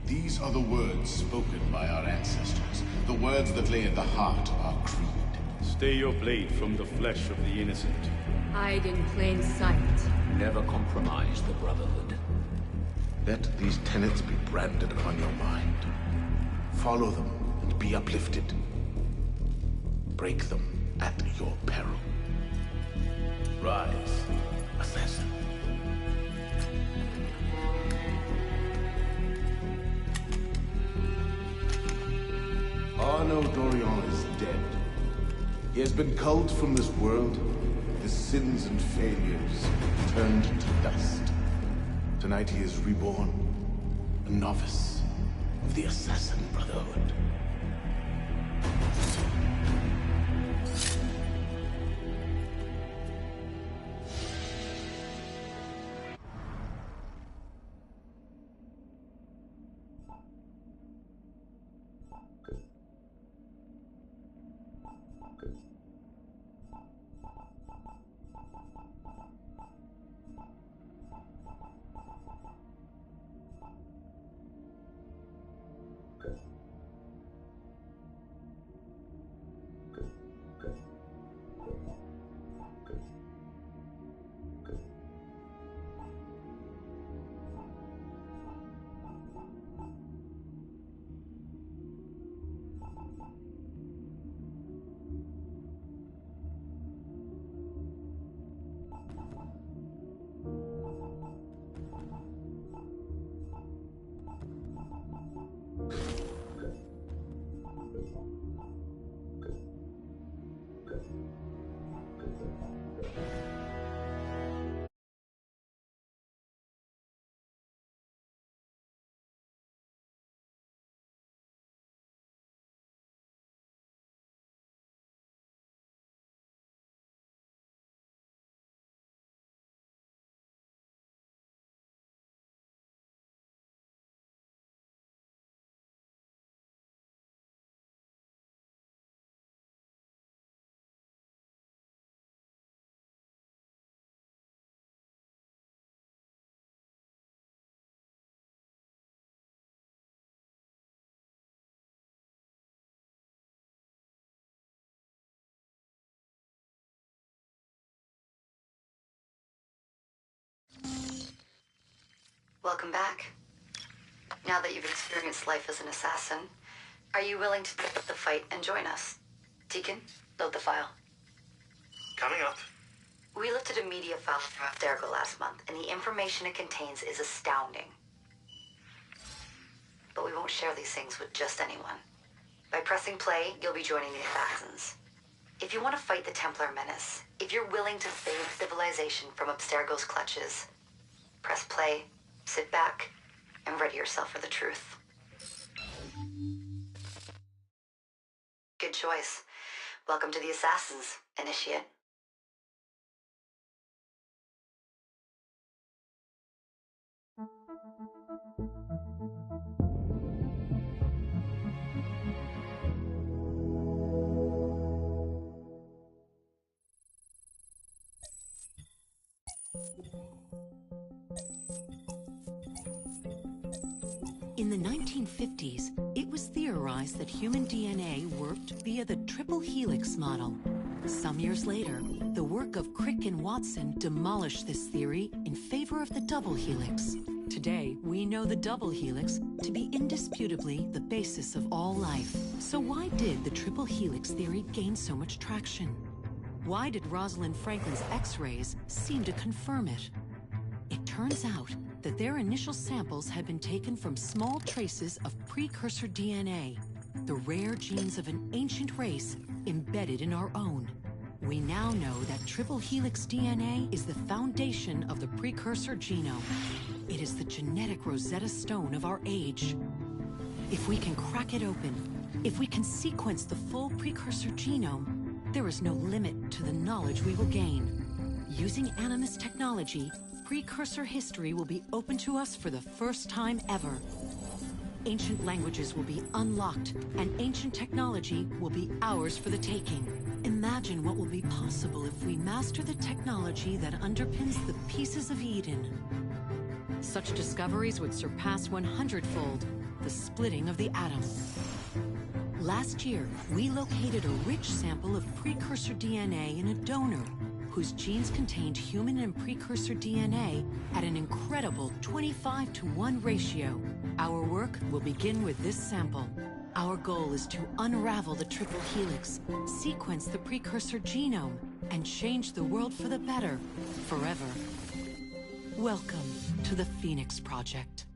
These are the words spoken by our ancestors, the words that lay at the heart of our creed. Stay your blade from the flesh of the innocent. Hide in plain sight. Never compromise the Brotherhood. Let these tenets be branded upon your mind. Follow them and be uplifted. Break them at your peril. Rise, assassin. Arnaud Dorian is dead. He has been culled from this world, his sins and failures turned to dust. Tonight he is reborn, a novice of the Assassin Brotherhood. Welcome back. Now that you've experienced life as an assassin, are you willing to pick up the fight and join us? Deacon, load the file. Coming up. We lifted a media file from Abstergo last month, and the information it contains is astounding. But we won't share these things with just anyone. By pressing play, you'll be joining the Assassins. If you want to fight the Templar menace, if you're willing to save civilization from Abstergo's clutches, press play, sit back, and ready yourself for the truth. Good choice. Welcome to the Assassins, Initiate. In the 1950s, it was theorized that human DNA worked via the triple helix model. Some years later, the work of Crick and Watson demolished this theory in favor of the double helix. Today, we know the double helix to be indisputably the basis of all life. So why did the triple helix theory gain so much traction? Why did Rosalind Franklin's X-rays seem to confirm it? It turns out that their initial samples had been taken from small traces of precursor DNA, the rare genes of an ancient race embedded in our own. We now know that triple helix DNA is the foundation of the precursor genome. It is the genetic Rosetta Stone of our age. If we can crack it open, if we can sequence the full precursor genome, there is no limit to the knowledge we will gain. Using Animus technology, precursor history will be open to us for the first time ever. Ancient languages will be unlocked, and ancient technology will be ours for the taking. Imagine what will be possible if we master the technology that underpins the pieces of Eden. Such discoveries would surpass 100-fold the splitting of the atom. Last year, we located a rich sample of precursor DNA in a donor whose genes contained human and precursor DNA at an incredible 25-to-1 ratio. Our work will begin with this sample. Our goal is to unravel the triple helix, sequence the precursor genome, and change the world for the better, forever. Welcome to the Phoenix Project.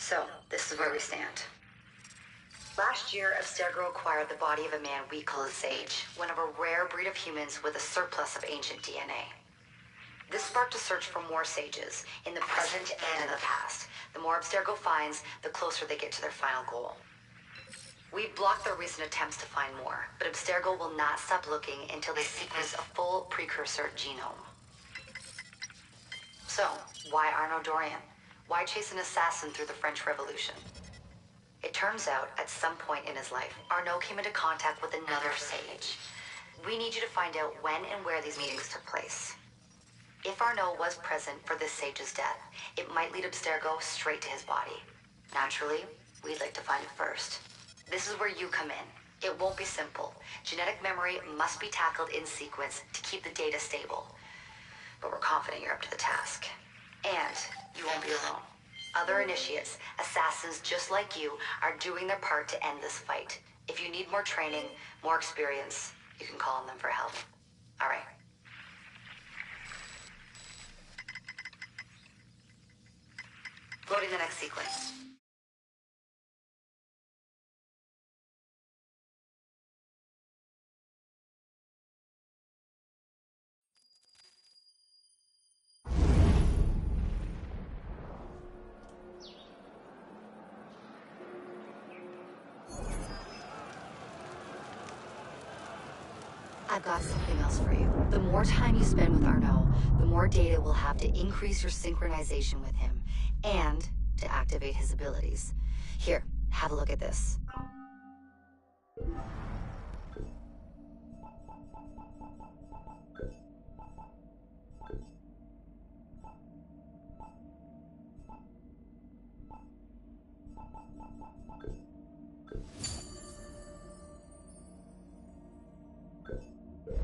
So, this is where we stand. Last year, Abstergo acquired the body of a man we call a Sage, one of a rare breed of humans with a surplus of ancient DNA. This sparked a search for more Sages, in the present and in the past. The more Abstergo finds, the closer they get to their final goal. We've blocked their recent attempts to find more, but Abstergo will not stop looking until they sequence a full precursor genome. So, why Arnaud Dorian? Why chase an assassin through the French Revolution? It turns out, at some point in his life, Arnaud came into contact with another Sage. We need you to find out when and where these meetings took place. If Arnaud was present for this Sage's death, it might lead Abstergo straight to his body. Naturally, we'd like to find it first. This is where you come in. It won't be simple. Genetic memory must be tackled in sequence to keep the data stable. But we're confident you're up to the task. And you won't be alone. Other initiates, assassins just like you, are doing their part to end this fight. If you need more training, more experience, you can call on them for help. All right. Loading the next sequence. I've got something else for you. The more time you spend with Arnaud, the more data we'll have to increase your synchronization with him, and to activate his abilities. Here, have a look at this.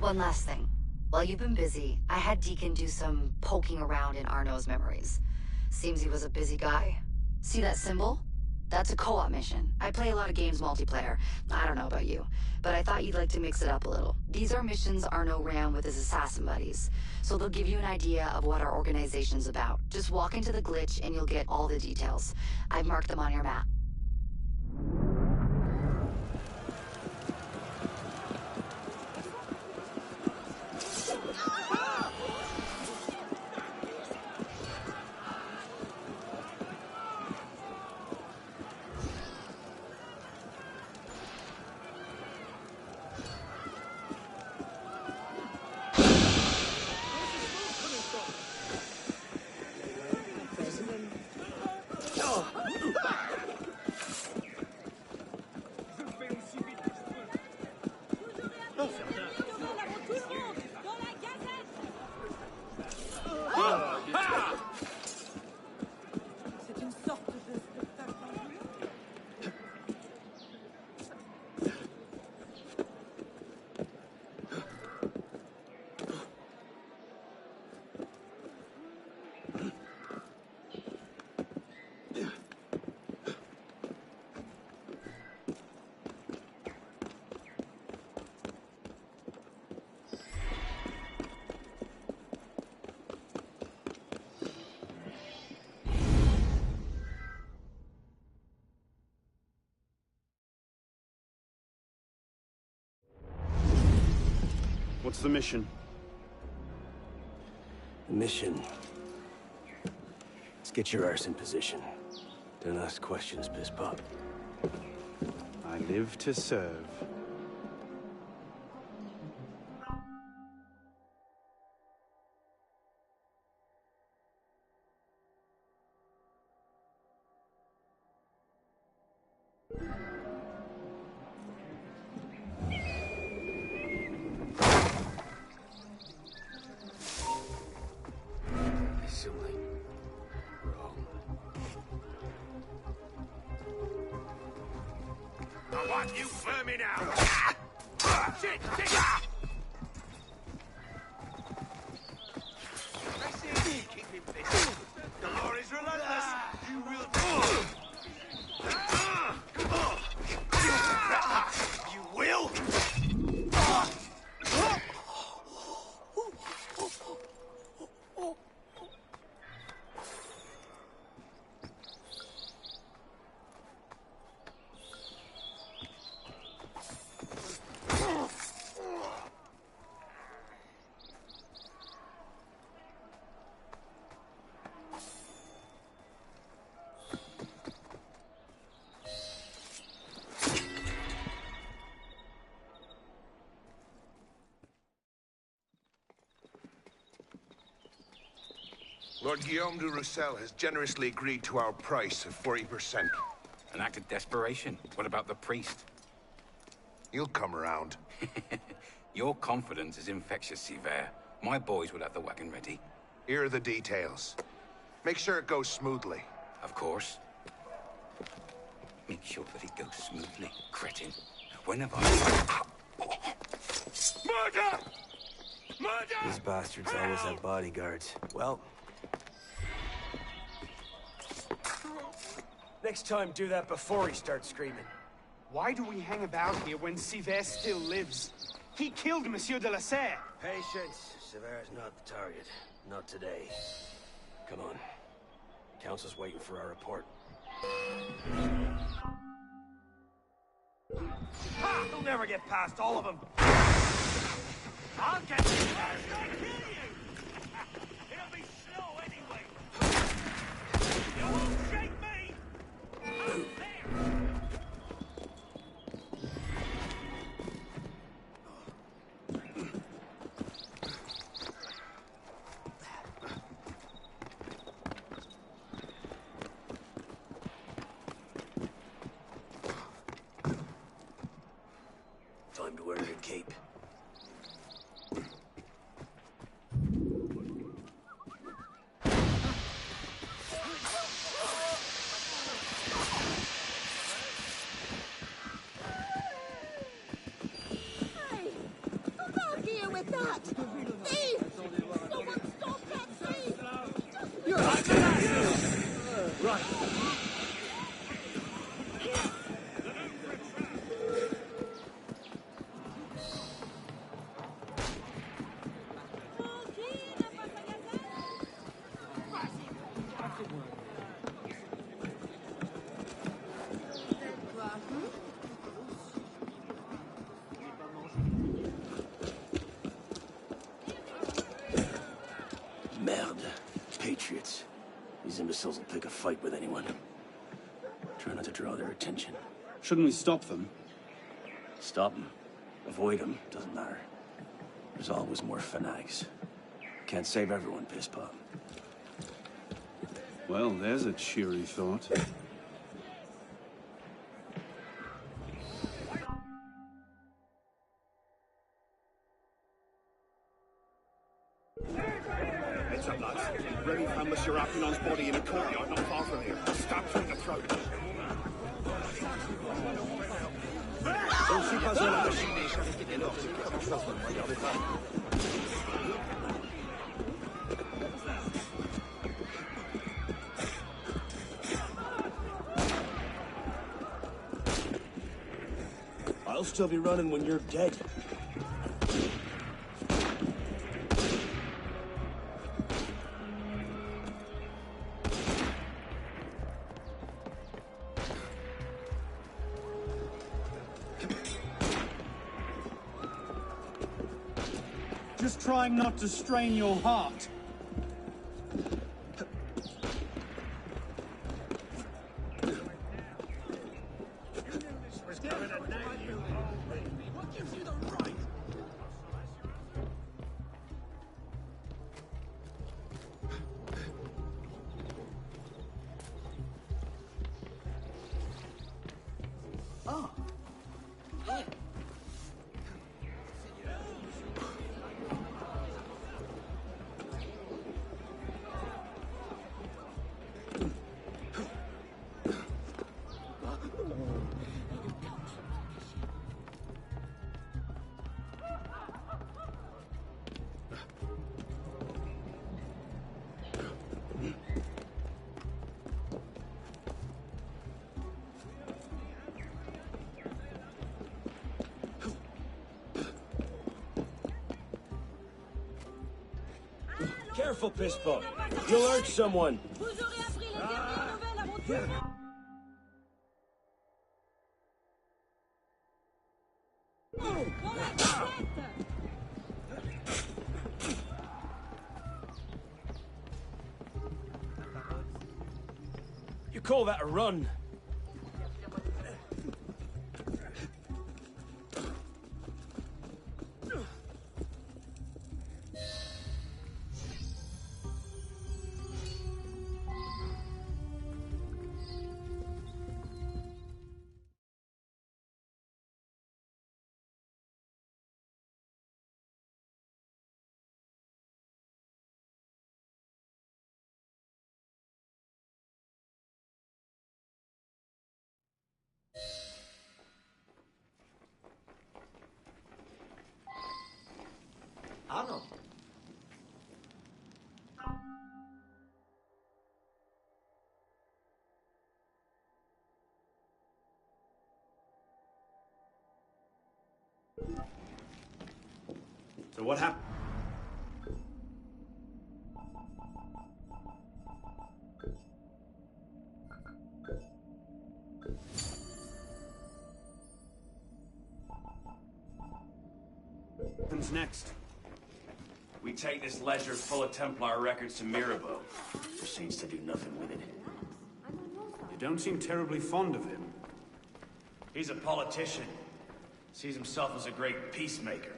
One last thing. While you've been busy, I had Deacon do some poking around in Arnaud's memories. Seems he was a busy guy. See that symbol? That's a co-op mission. I play a lot of games multiplayer. I don't know about you, but I thought you'd like to mix it up a little. These are missions Arno ran with his assassin buddies, so they'll give you an idea of what our organization's about. Just walk into the glitch and you'll get all the details. I've marked them on your map. What's the mission? The mission? Let's get your arse in position. Don't ask questions, Piss Pop. I live to serve. I want you vermin out! Shit! Keep him busy. The law is relentless. You will... You will? Lord Guillaume de Roussel has generously agreed to our price of 40%. An act of desperation? What about the priest? He'll come around. Your confidence is infectious, Sivert. My boys will have the wagon ready. Here are the details. Make sure it goes smoothly. Of course. Make sure that it goes smoothly, cretin. When have I... Murder! Murder! These bastards always have bodyguards. Well... next time, do that before he starts screaming. Why do we hang about here when Sivert still lives? He killed Monsieur de la Serre! Patience. Sivert's not the target. Not today. Come on. Council's waiting for our report. Ha! You'll never get past all of them. I'll get you first. I'll kill you. It'll be slow anyway. You won't shake me. Out there. Time to wear your cape. Merde. Patriots. These imbeciles will pick a fight with anyone. Try not to draw their attention. Shouldn't we stop them? Stop them. Avoid them. Doesn't matter. There's always more fanatics. Can't save everyone, Pisspot. Well, there's a cheery thought. Heads up, lads. Ready for Monsieur Arpinon's body in a courtyard not far from here. Stab through the throat. Je ne suis pas un machine, je vais quitter l'ordre. Regardez pas. I'll still be running when you're dead. Just trying not to strain your heart. Careful, Pisspot. You'll hurt someone. You call that a run? Arno. So what happened? What happens next? We take this ledger full of Templar records to Mirabeau. Just seems to do nothing with it. You don't seem terribly fond of him. He's a politician. Sees himself as a great peacemaker.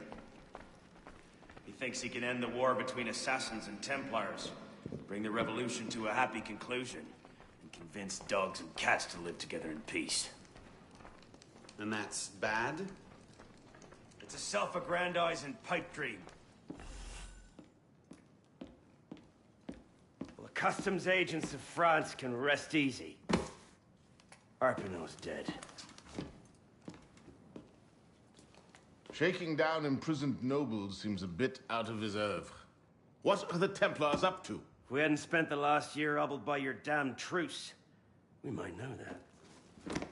He thinks he can end the war between assassins and Templars, bring the revolution to a happy conclusion, and convince dogs and cats to live together in peace. And that's bad? It's a self-aggrandizing pipe dream. Well, the customs agents of France can rest easy. Arpinon's dead. Shaking down imprisoned nobles seems a bit out of his oeuvre. What are the Templars up to? If we hadn't spent the last year hobbled by your damn truce, we might know that.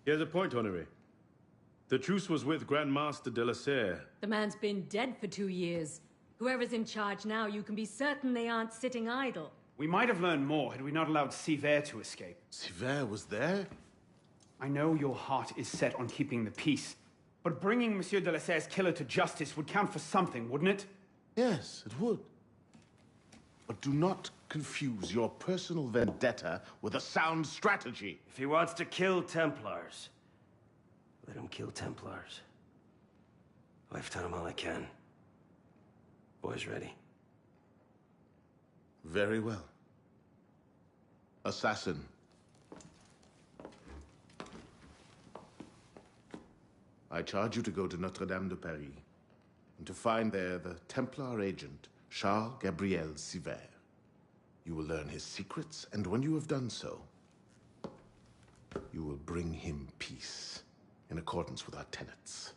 Here's a point, Honoré. The truce was with Grand Master de la Serre. The man's been dead for 2 years. Whoever's in charge now, you can be certain they aren't sitting idle. We might have learned more had we not allowed Sivert to escape. Sivert was there? I know your heart is set on keeping the peace, but bringing Monsieur de la Serre's killer to justice would count for something, wouldn't it? Yes, it would. But Do not confuse your personal vendetta with a sound strategy. If he wants to kill Templars, let him kill Templars. I've done all I can. Boys ready? Very well. Assassin. I charge you to go to Notre-Dame de Paris, and to find there the Templar agent, Charles Gabriel Siver. You will learn his secrets, and when you have done so, you will bring him peace, in accordance with our tenets.